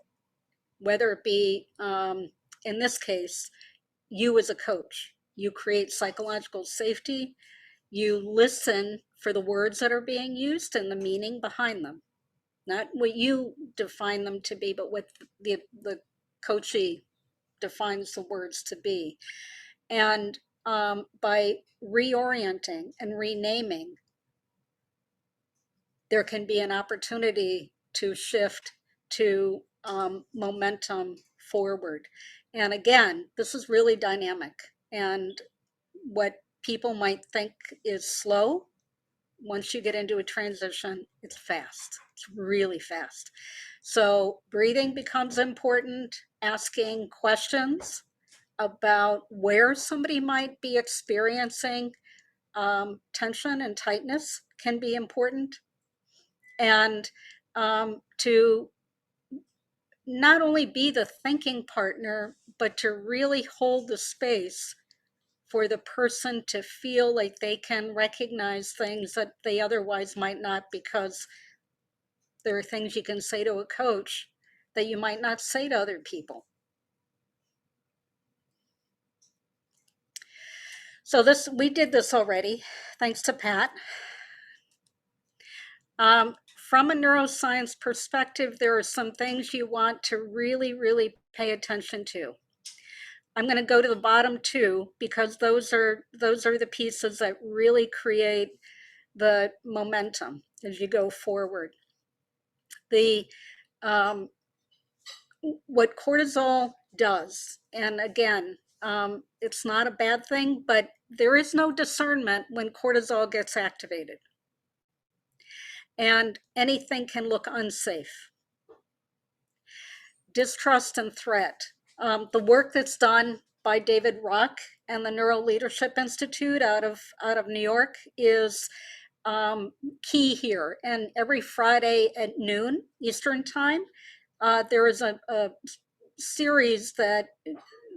whether it be, in this case, you as a coach, you create psychological safety, you listen for the words that are being used and the meaning behind them. Not what you define them to be, but what the coachee defines the words to be. And by reorienting and renaming, there can be an opportunity to shift to momentum forward. And again, this is really dynamic. And what people might think is slow, once you get into a transition, it's fast. It's really fast. So breathing becomes important, asking questions about where somebody might be experiencing tension and tightness can be important. And to not only be the thinking partner, but to really hold the space for the person to feel like they can recognize things that they otherwise might not, because there are things you can say to a coach that you might not say to other people. So we did this already, thanks to Pat. From a neuroscience perspective, there are some things you want to really, really pay attention to. I'm going to go to the bottom two because those are the pieces that really create the momentum as you go forward. What cortisol does, and again, it's not a bad thing, but there is no discernment when cortisol gets activated. And anything can look unsafe. Distrust and threat. The work that's done by David Rock and the Neuro Leadership Institute out of New York is key here. And every Friday at noon Eastern time, there is a series that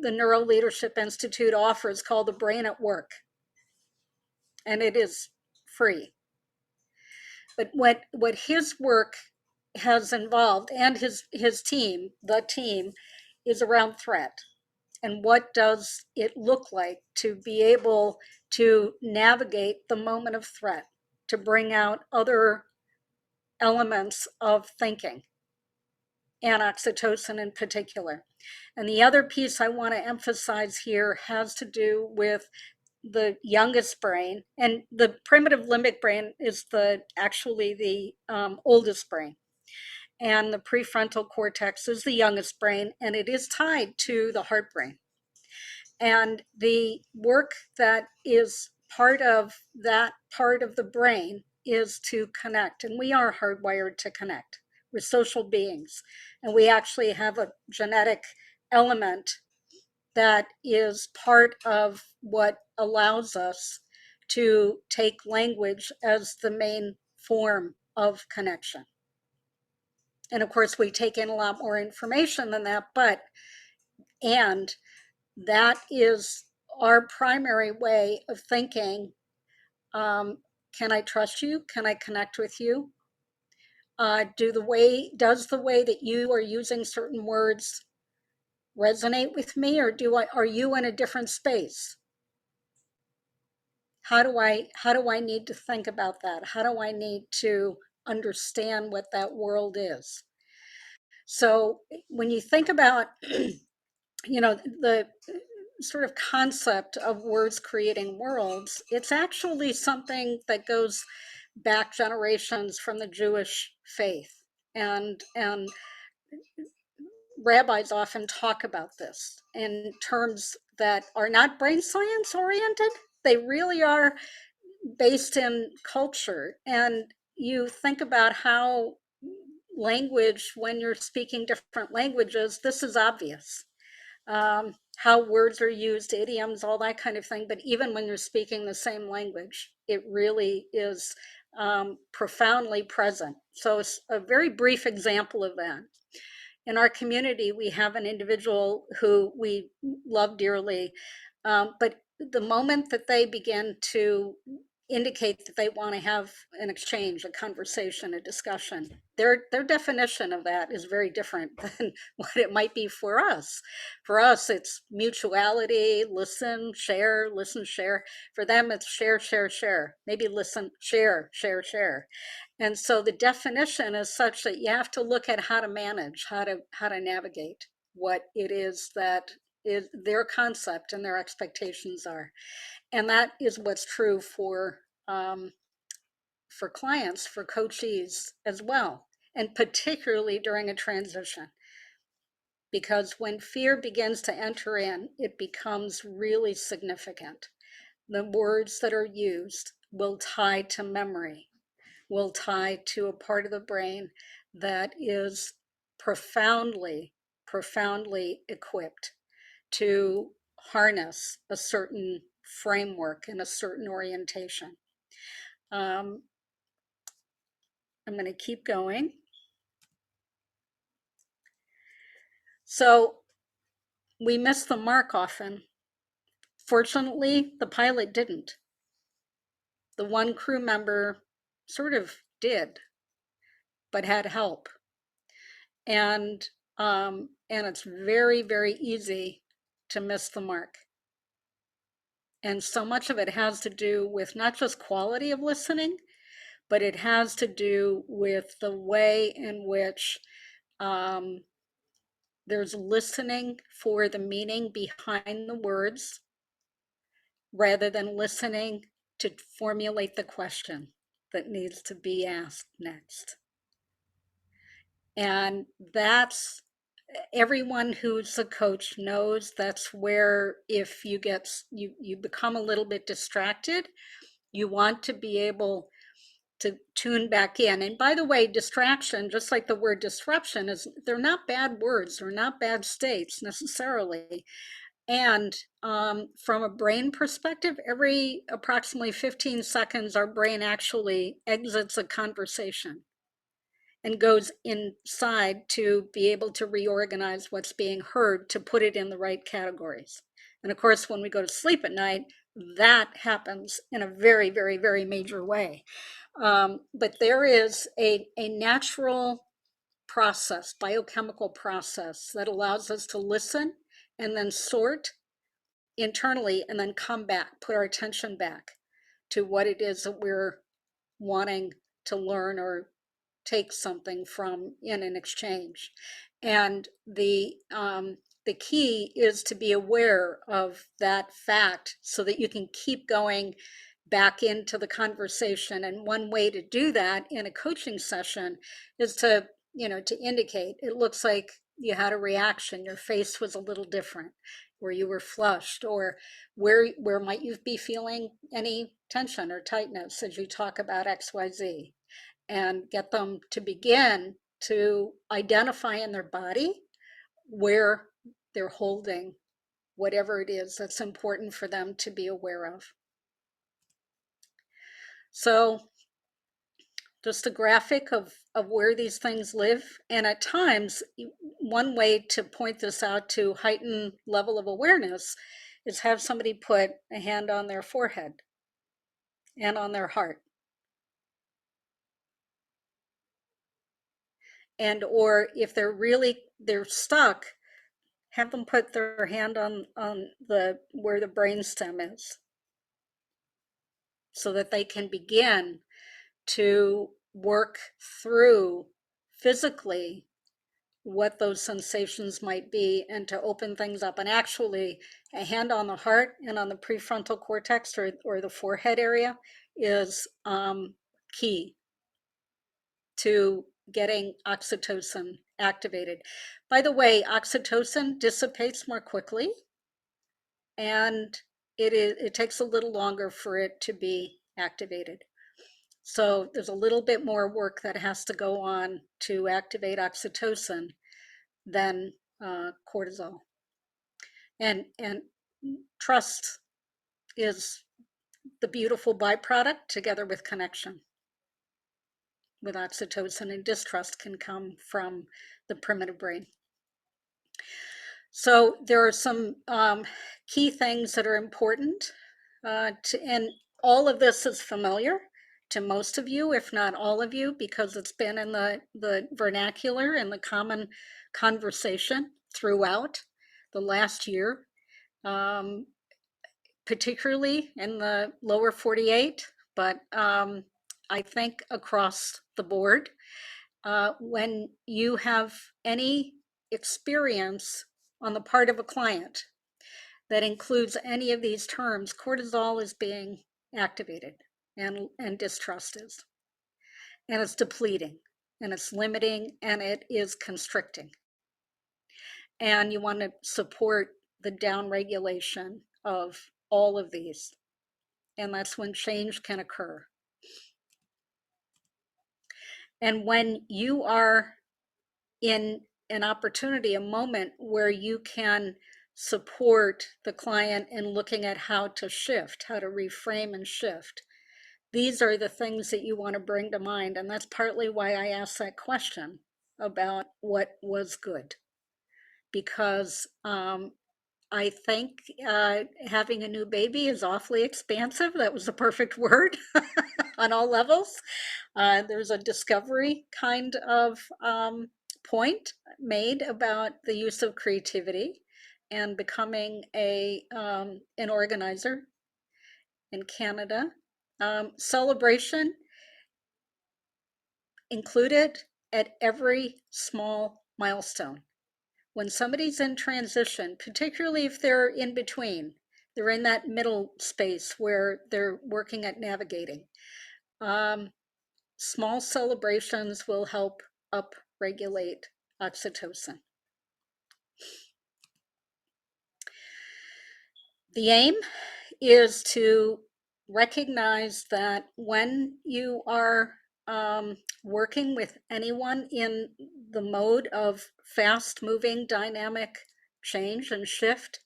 the Neuro Leadership Institute offers called The Brain at Work. And it is free. But what his work has involved, and his team, the team, is around threat. And what does it look like to be able to navigate the moment of threat, to bring out other elements of thinking, and oxytocin in particular. And the other piece I want to emphasize here has to do with the youngest brain, and the primitive limbic brain is actually the oldest brain, and the prefrontal cortex is the youngest brain, and it is tied to the heart brain. And the work that is part of that part of the brain is to connect, and we are hardwired to connect. We're social beings, and we actually have a genetic element that is part of what allows us to take language as the main form of connection. And of course, we take in a lot more information than that, and that is our primary way of thinking. Can I trust you? Can I connect with you? Does the way that you are using certain words resonate with me, or are you in a different space? How do I need to think about that? How do I need to understand what that world is? So when you think about, the sort of concept of words creating worlds, it's actually something that goes back generations from the Jewish faith. And rabbis often talk about this in terms that are not brain science oriented. They really are based in culture. And you think about how language, when you're speaking different languages, this is obvious. How words are used, idioms, all that kind of thing. But even when you're speaking the same language, it really is profoundly present. So it's a very brief example of that. In our community, we have an individual who we love dearly, but the moment that they begin to indicate that they want to have an exchange, a conversation, a discussion, their definition of that is very different than what it might be for us. For us, it's mutuality, listen, share, listen, share. For them, it's share, share, share. Maybe listen, share, share, share. And so the definition is such that you have to look at how to manage, how to navigate what it is that is their concept and their expectations are. And that is what's true for clients, for coachees as well, and particularly during a transition. Because when fear begins to enter in, it becomes really significant. The words that are used will tie to memory, will tie to a part of the brain that is profoundly, profoundly equipped to harness a certain framework and a certain orientation. I'm going to keep going. So we miss the mark often. Fortunately, the pilot didn't. The one crew member sort of did, but had help. And it's very, very easy to miss the mark. And so much of it has to do with not just quality of listening, but it has to do with the way in which there's listening for the meaning behind the words rather than listening to formulate the question that needs to be asked next. And that's, everyone who's a coach knows that's where if you get, you become a little bit distracted, you want to be able to tune back in. And by the way, distraction, just like the word disruption, is they're not bad words, they're not bad states necessarily. And from a brain perspective, every approximately 15 seconds, our brain actually exits a conversation and goes inside to be able to reorganize what's being heard to put it in the right categories. And of course, when we go to sleep at night, that happens in a very, very, very major way. But there is a natural process, biochemical process, that allows us to listen and then sort internally and then come back, put our attention back to what it is that we're wanting to learn or take something from in an exchange. And the key is to be aware of that fact so that you can keep going back into the conversation. And one way to do that in a coaching session is to, to indicate, it looks like you had a reaction, your face was a little different, or you were flushed, or where might you be feeling any tension or tightness as you talk about XYZ, and get them to begin to identify in their body where they're holding whatever it is that's important for them to be aware of. So just a graphic of where these things live. And at times, one way to point this out to heighten level of awareness is have somebody put a hand on their forehead and on their heart. And or if they're stuck, have them put their hand on the where the brainstem is, so that they can begin to work through physically what those sensations might be and to open things up. And actually, a hand on the heart and on the prefrontal cortex or the forehead area is key to getting oxytocin activated. By the way, oxytocin dissipates more quickly, and it takes a little longer for it to be activated. So there's a little bit more work that has to go on to activate oxytocin than cortisol. And trust is the beautiful byproduct together with connection with oxytocin, and distrust can come from the primitive brain. So there are some key things that are important and all of this is familiar to most of you, if not all of you, because it's been in the vernacular and the common conversation throughout the last year, particularly in the lower 48, but I think across the board. When you have any experience on the part of a client that includes any of these terms, cortisol is being activated and distrust is. And it's depleting, and it's limiting, and it is constricting. And you want to support the downregulation of all of these. And that's when change can occur. And when you are in an opportunity, a moment where you can support the client in looking at how to shift, how to reframe and shift, these are the things that you want to bring to mind. And that's partly why I asked that question about what was good. Because I think having a new baby is awfully expansive. That was the perfect word on all levels. There's a discovery kind of point made about the use of creativity and becoming an organizer in Canada. Celebration included at every small milestone. When somebody's in transition, particularly if they're in between, they're in that middle space where they're working at navigating. Small celebrations will help upregulate oxytocin. The aim is to recognize that when you are working with anyone in the mode of fast-moving dynamic change and shift,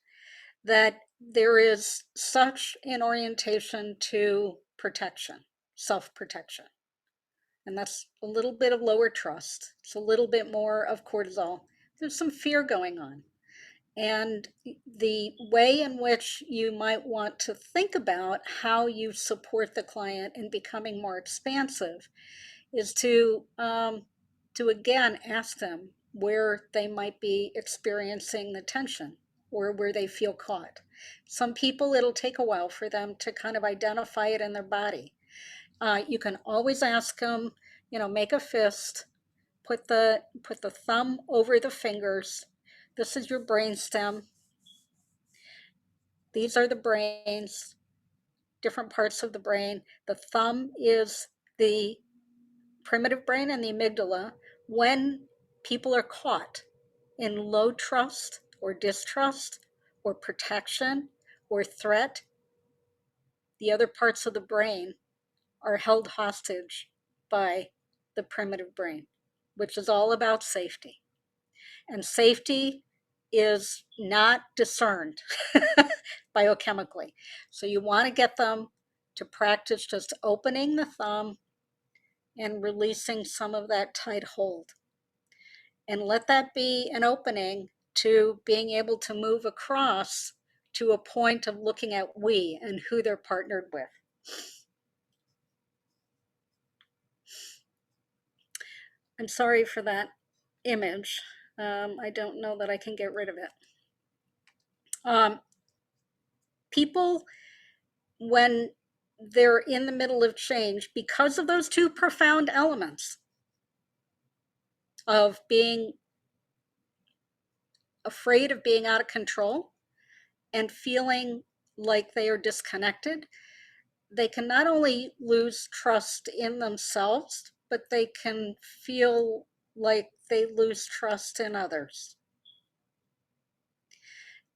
that there is such an orientation to protection, self-protection. And that's a little bit of lower trust. It's a little bit more of cortisol. There's some fear going on. And the way in which you might want to think about how you support the client in becoming more expansive is to again ask them where they might be experiencing the tension or where they feel caught. Some people, it'll take a while for them to kind of identify it in their body. You can always ask them, make a fist, put the thumb over the fingers. This is your brainstem. These are the brains, different parts of the brain. The thumb is the primitive brain and the amygdala. When people are caught in low trust or distrust or protection or threat, the other parts of the brain are held hostage by the primitive brain, which is all about safety. And safety is not discerned biochemically. So you want to get them to practice just opening the thumb and releasing some of that tight hold. And let that be an opening to being able to move across to a point of looking at we and who they're partnered with. I'm sorry for that image. I don't know that I can get rid of it. People, when they're in the middle of change, because of those two profound elements of being afraid of being out of control and feeling like they are disconnected, they can not only lose trust in themselves, but they can feel like they lose trust in others.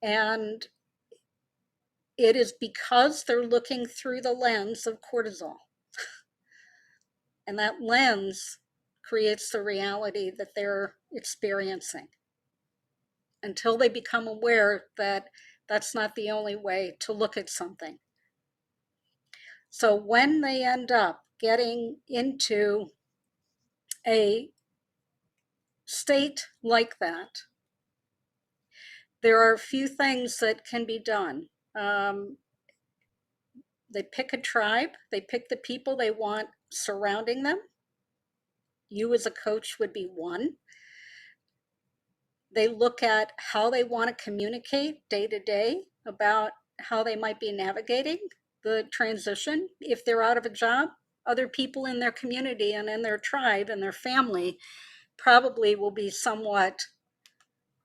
And it is because they're looking through the lens of cortisol. And that lens creates the reality that they're experiencing until they become aware that that's not the only way to look at something. So when they end up getting into a state like that, there are a few things that can be done. They pick a tribe, they pick the people they want surrounding them. You as a coach would be one. They look at how they want to communicate day to day about how they might be navigating the transition. If they're out of a job, other people in their community and in their tribe and their family probably will be somewhat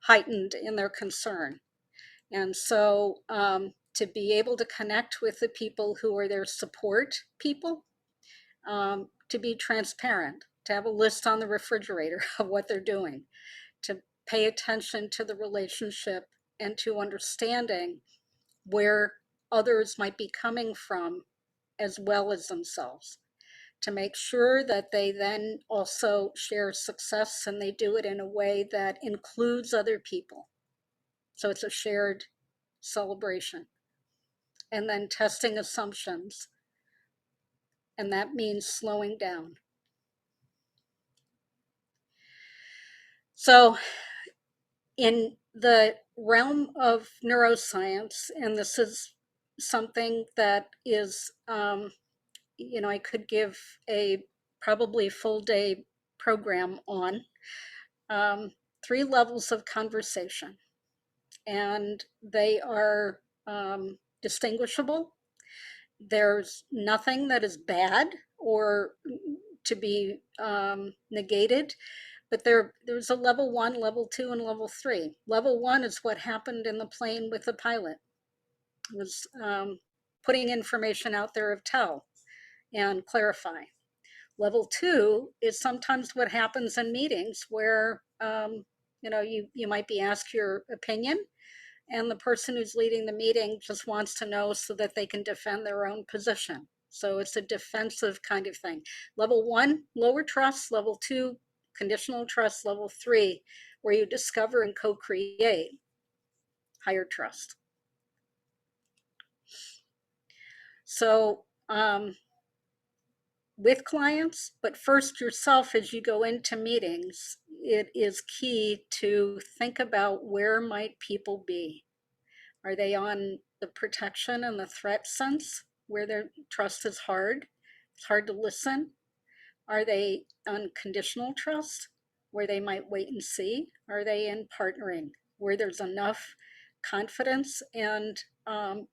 heightened in their concern. And so to be able to connect with the people who are their support people, to be transparent, to have a list on the refrigerator of what they're doing, to pay attention to the relationship and to understanding where others might be coming from as well as themselves, to make sure that they then also share success and they do it in a way that includes other people. So it's a shared celebration. And then testing assumptions. And that means slowing down. So in the realm of neuroscience, and this is something that is, I could give a probably full day program on 3 levels of conversation, and they are distinguishable. There's nothing that is bad or to be negated, but there's a level 1, level 2, and level 3. Level 1 is what happened in the plane with the pilot. It was putting information out there of tell and clarify. Level 2 is sometimes what happens in meetings where you might be asked your opinion, and the person who's leading the meeting just wants to know so that they can defend their own position. So it's a defensive kind of thing. Level 1, lower trust. Level 2, conditional trust. Level 3, where you discover and co-create higher trust. So with clients, but first yourself as you go into meetings, it is key to think about where might people be. Are they on the protection and the threat sense where their trust is hard? It's hard to listen. Are they on conditional trust where they might wait and see? Are they in partnering where there's enough confidence and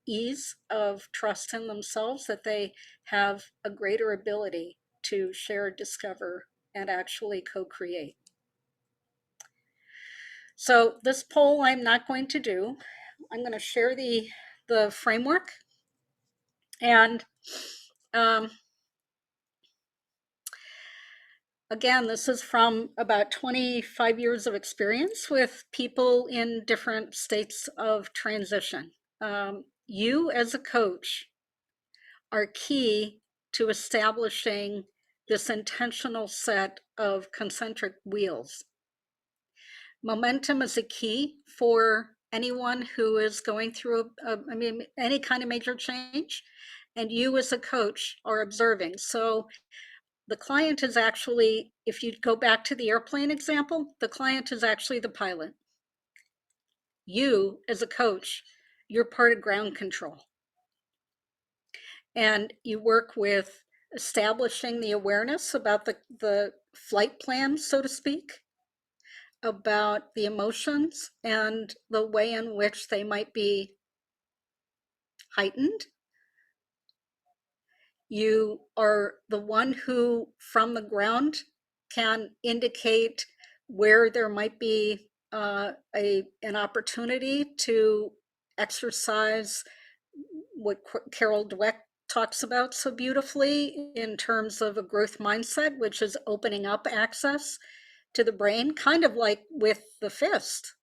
ease of trust in themselves that they have a greater ability to share, discover, and actually co-create? So this poll I'm not going to do. I'm going to share the framework, and again, this is from about 25 years of experience with people in different states of transition. You as a coach are key to establishing this intentional set of concentric wheels. Momentum is a key for anyone who is going through any kind of major change, and you as a coach are observing. So the client is actually, if you go back to the airplane example, the client is actually the pilot. You as a coach, you're part of ground control. And you work with establishing the awareness about the flight plan, so to speak, about the emotions and the way in which they might be heightened. You are the one who, from the ground, can indicate where there might be an opportunity to exercise what Carol Dweck talks about so beautifully in terms of a growth mindset, which is opening up access to the brain, kind of like with the fist,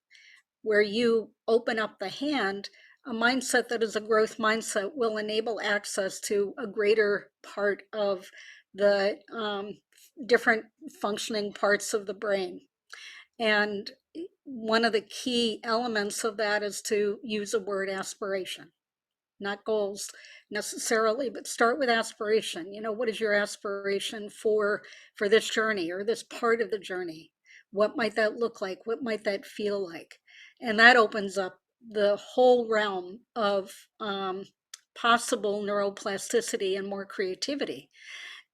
where you open up the hand. A mindset that is a growth mindset will enable access to a greater part of the different functioning parts of the brain. And one of the key elements of that is to use the word aspiration, not goals necessarily, but start with aspiration. You know, what is your aspiration for this journey or this part of the journey? What might that look like? What might that feel like? And that opens up the whole realm of possible neuroplasticity and more creativity.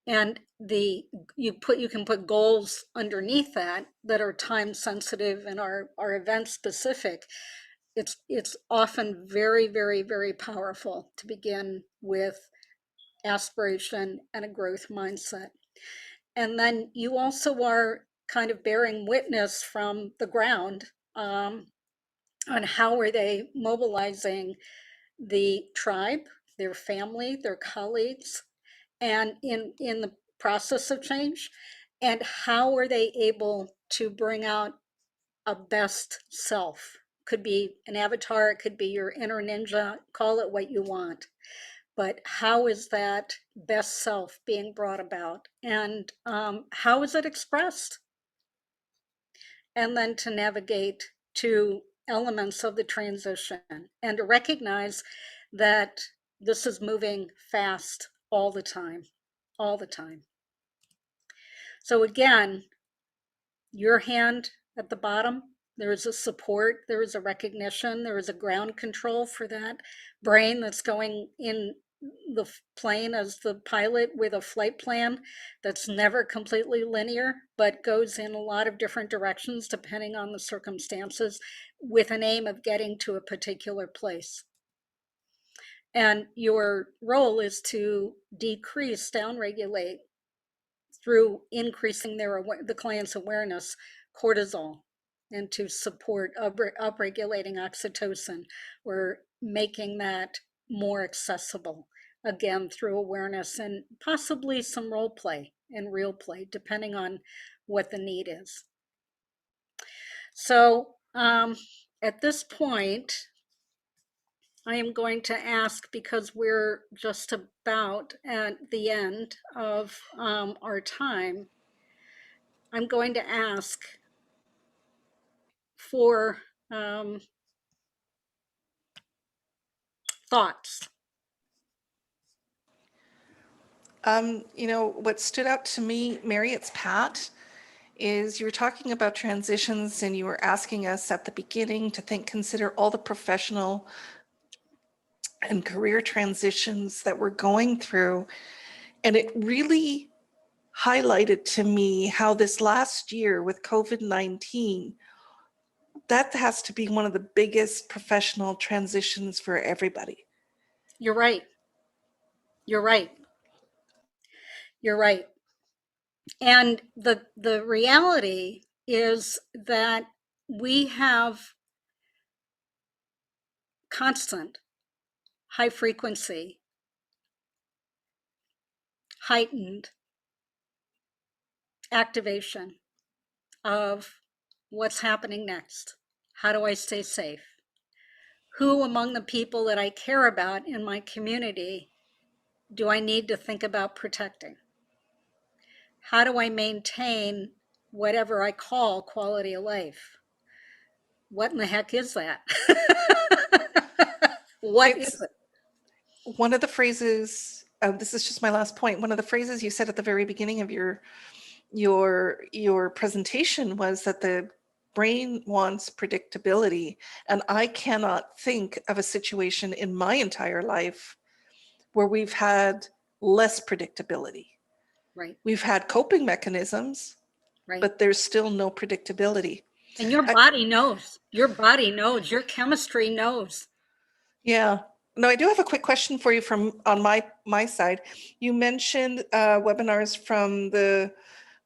And you can put goals underneath that are time sensitive and are event specific. It's often very, very, very powerful to begin with aspiration and a growth mindset. And then you also are kind of bearing witness from the ground on how are they mobilizing the tribe, their family, their colleagues, and in the process of change, and how are they able to bring out a best self. Could be an avatar, it could be your inner ninja, call it what you want, but how is that best self being brought about, and how is it expressed? And then to navigate to elements of the transition and to recognize that this is moving fast all the time. So again, your hand at the bottom, there is a support, there is a recognition, there is a ground control for that brain that's going in the plane as the pilot with a flight plan that's never completely linear, but goes in a lot of different directions depending on the circumstances with an aim of getting to a particular place. And your role is to decrease, downregulate through increasing the client's awareness, cortisol, and to support upregulating oxytocin. We're making that more accessible, again, through awareness and possibly some role play and real play, depending on what the need is. So at this point, I am going to ask, because we're just about at the end of our time, I'm going to ask for thoughts. You know, what stood out to me, Mary, it's Pat, is you were talking about transitions and you were asking us at the beginning to consider all the professional and career transitions that we're going through. And it really highlighted to me how this last year with COVID-19, that has to be one of the biggest professional transitions for everybody. You're right. You're right. You're right. And the reality is that we have constant high frequency, heightened activation of what's happening next. How do I stay safe? Who among the people that I care about in my community do I need to think about protecting? How do I maintain whatever I call quality of life? What in the heck is that? What is it? One of the phrases, this is just my last point, one of the phrases you said at the very beginning of your presentation was that the brain wants predictability. And I cannot think of a situation in my entire life where we've had less predictability. Right. We've had coping mechanisms, right, but there's still no predictability. And your body knows. Your body knows. Your chemistry knows. Yeah. No, I do have a quick question for you from on my side. You mentioned webinars from the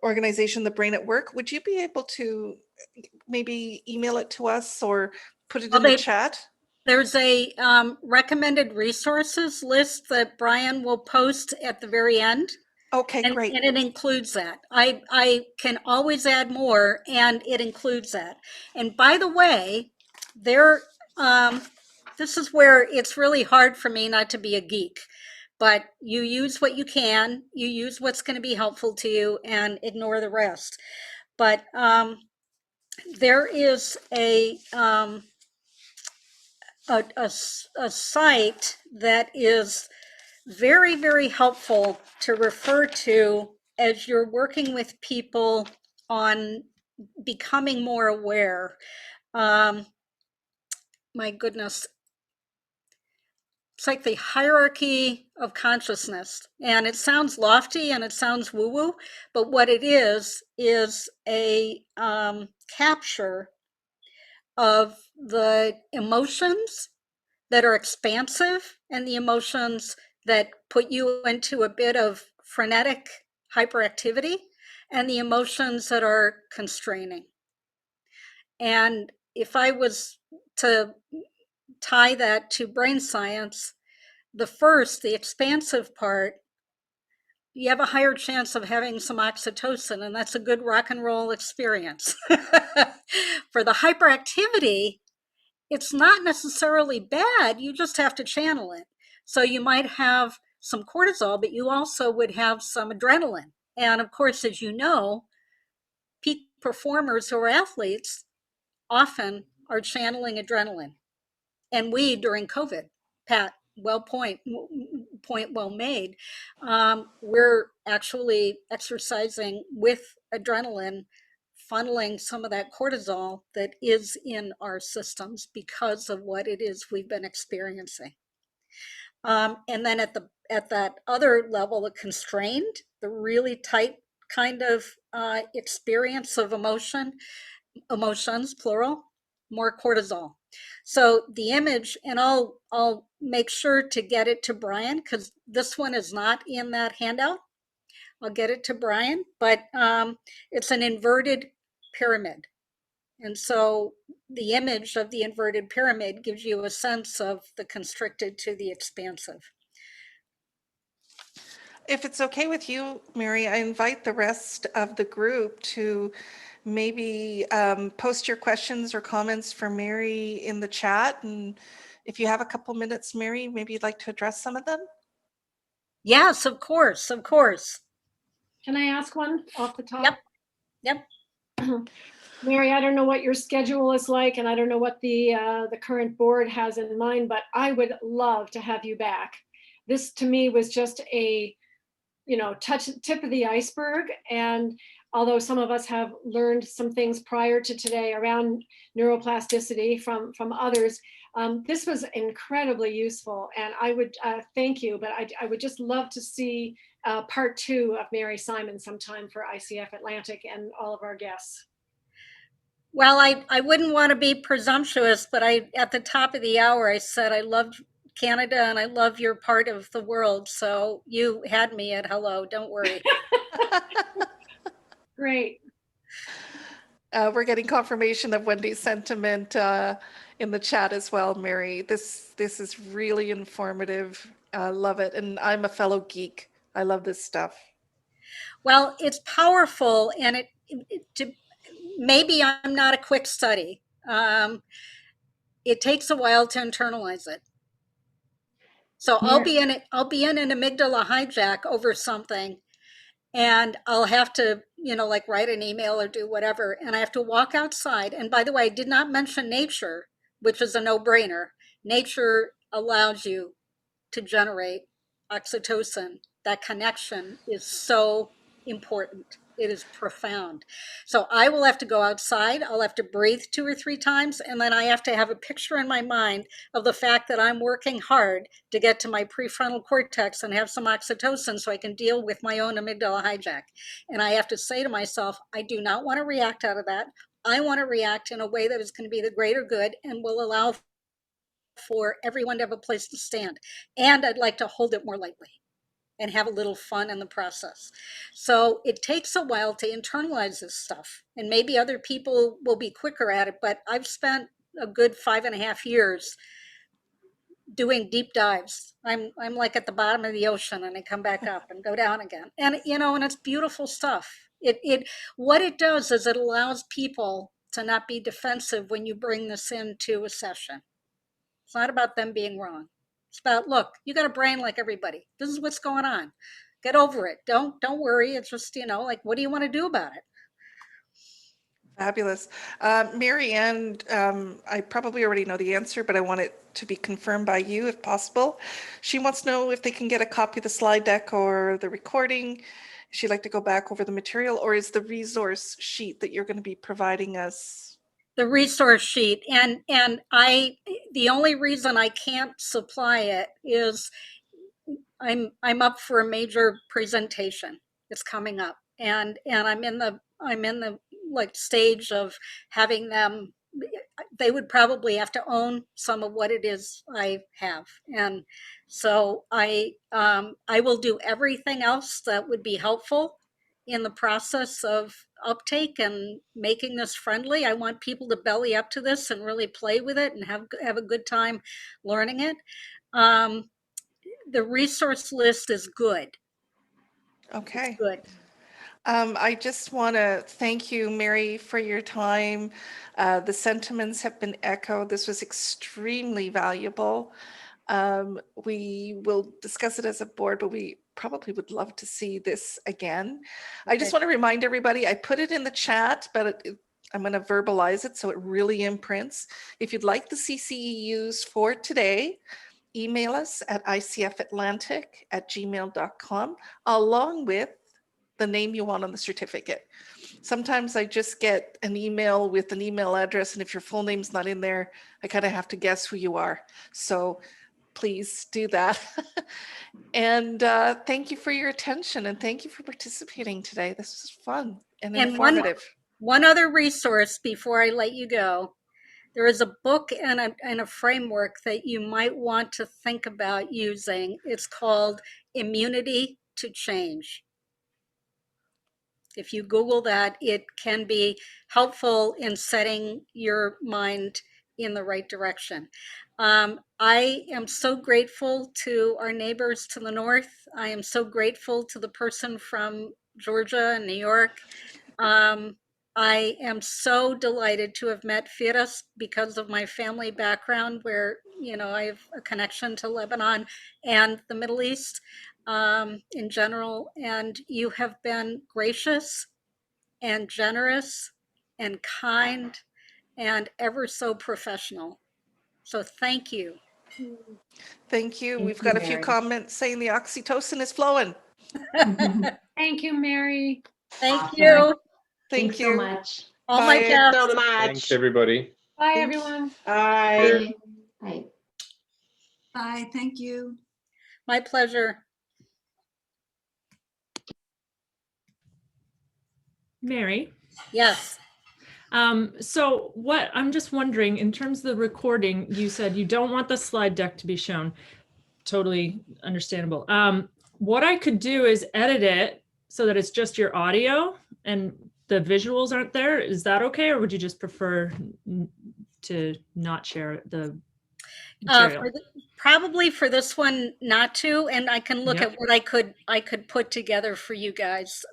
organization, The Brain at Work. Would you be able to maybe email it to us or put it in the chat? There's a recommended resources list that Brian will post at the very end. Okay, great. And it includes that. I can always add more, and it includes that. And by the way, this is where it's really hard for me not to be a geek. but you use what you can, you use what's going to be helpful to you, and ignore the rest. But there is a site that is very, very helpful to refer to as you're working with people on becoming more aware. My goodness. It's like the hierarchy of consciousness. And it sounds lofty and it sounds woo-woo, but what it is a capture of the emotions that are expansive and the emotions that put you into a bit of frenetic hyperactivity and the emotions that are constraining. And if I was to tie that to brain science, the expansive part, you have a higher chance of having some oxytocin, and that's a good rock and roll experience. For the hyperactivity, it's not necessarily bad, you just have to channel it. So you might have some cortisol, but you also would have some adrenaline. And of course, as you know, peak performers who are athletes often are channeling adrenaline. And we, during COVID, Pat, point well made, we're actually exercising with adrenaline, funneling some of that cortisol that is in our systems because of what it is we've been experiencing. And then at that other level, the constrained, the really tight kind of experience of emotions, plural, more cortisol. So the image, and I'll make sure to get it to Brian because this one is not in that handout. I'll get it to Brian, but it's an inverted pyramid. And so the image of the inverted pyramid gives you a sense of the constricted to the expansive. If it's okay with you, Mary, I invite the rest of the group to maybe post your questions or comments for Mary in the chat. And if you have a couple minutes, Mary, maybe you'd like to address some of them? Yes, of course, of course. Can I ask one off the top? Yep. Mary, I don't know what your schedule is like, and I don't know what the current board has in mind, but I would love to have you back. This to me was just a, tip of the iceberg. And although some of us have learned some things prior to today around neuroplasticity from others, this was incredibly useful. And I would thank you, but I would just love to see part 2 of Mary Simon sometime for ICF Atlantic and all of our guests. Well, I wouldn't want to be presumptuous, but at the top of the hour, I said I loved Canada and I love your part of the world. So you had me at hello, don't worry. Great. We're getting confirmation of Wendy's sentiment in the chat as well, Mary. This is really informative. I love it. And I'm a fellow geek. I love this stuff. Well, it's powerful, and maybe I'm not a quick study. It takes a while to internalize it. So I'll be in an amygdala hijack over something, and I'll have to, like write an email or do whatever, and I have to walk outside. And by the way, I did not mention nature, which is a no-brainer. Nature allows you to generate oxytocin. That connection is so important. It is profound. So I will have to go outside. I'll have to breathe 2 or 3 times. And then I have to have a picture in my mind of the fact that I'm working hard to get to my prefrontal cortex and have some oxytocin so I can deal with my own amygdala hijack. And I have to say to myself, I do not want to react out of that. I want to react in a way that is going to be the greater good and will allow for everyone to have a place to stand. And I'd like to hold it more lightly and have a little fun in the process. So it takes a while to internalize this stuff. And maybe other people will be quicker at it, but I've spent a good 5.5 years doing deep dives. I'm like at the bottom of the ocean and I come back up and go down again. And and it's beautiful stuff. What it does is it allows people to not be defensive when you bring this into a session. It's not about them being wrong. It's about, look, you got a brain like everybody. This is what's going on. Get over it. Don't worry. It's just, like, what do you want to do about it? Fabulous. Mary Ann, I probably already know the answer, but I want it to be confirmed by you if possible. She wants to know if they can get a copy of the slide deck or the recording. She'd like to go back over the material, or is the resource sheet that you're going to be providing us? The resource sheet. And the only reason I can't supply it is I'm up for a major presentation. It's coming up, and I'm in the like stage of having them. They would probably have to own some of what it is I have, and so I will do everything else that would be helpful in the process of uptake and making this friendly. I want people to belly up to this and really play with it and have a good time learning it. The resource list is good. Okay. It's good. I just want to thank you, Mary, for your time. The sentiments have been echoed. This was extremely valuable. We will discuss it as a board, but we probably would love to see this again. I just want to remind everybody, I put it in the chat, but I'm going to verbalize it so it really imprints. If you'd like the CCEUs for today, email us at icfatlantic@gmail.com along with the name you want on the certificate. Sometimes I just get an email with an email address, and if your full name's not in there, I kind of have to guess who you are. So please do that. And thank you for your attention, and thank you for participating today. This was fun and informative. One other resource before I let you go. There is a book and a framework that you might want to think about using. It's called Immunity to Change. If you Google that, it can be helpful in setting your mind in the right direction. I am so grateful to our neighbors to the north. I am so grateful to the person from Georgia and New York. I am so delighted to have met Firas because of my family background, where I have a connection to Lebanon and the Middle East in general. And you have been gracious and generous and kind and ever so professional. So thank you. Thank you. We've got a few comments saying the oxytocin is flowing. Thank you, Mary. Thank you. Thank you so much. All my Thanks best. so much. Thanks, everybody. Bye, everyone. Bye. Bye. Bye. Thank you. My pleasure. Mary? Yes. So I'm just wondering, in terms of the recording, you said you don't want the slide deck to be shown. Totally understandable. What I could do is edit it so that it's just your audio and the visuals aren't there. Is that okay? Or would you just prefer to not share the material? Probably for this one not to, and I can look at what I could put together for you guys.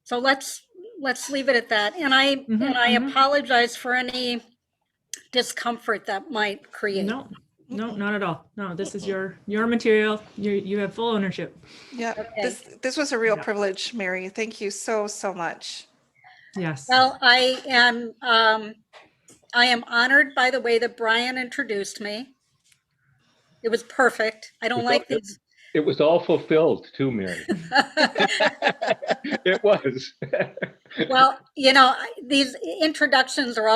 So let's leave it at that. And I apologize for any discomfort that might create. No, not at all. No, this is your material. You have full ownership. Yeah, this was a real privilege, Mary. Thank you so much. Yes. Well, I am honored by the way that Brian introduced me. It was perfect. I don't like these. It was all fulfilled too, Mary. It was. Well, these introductions are always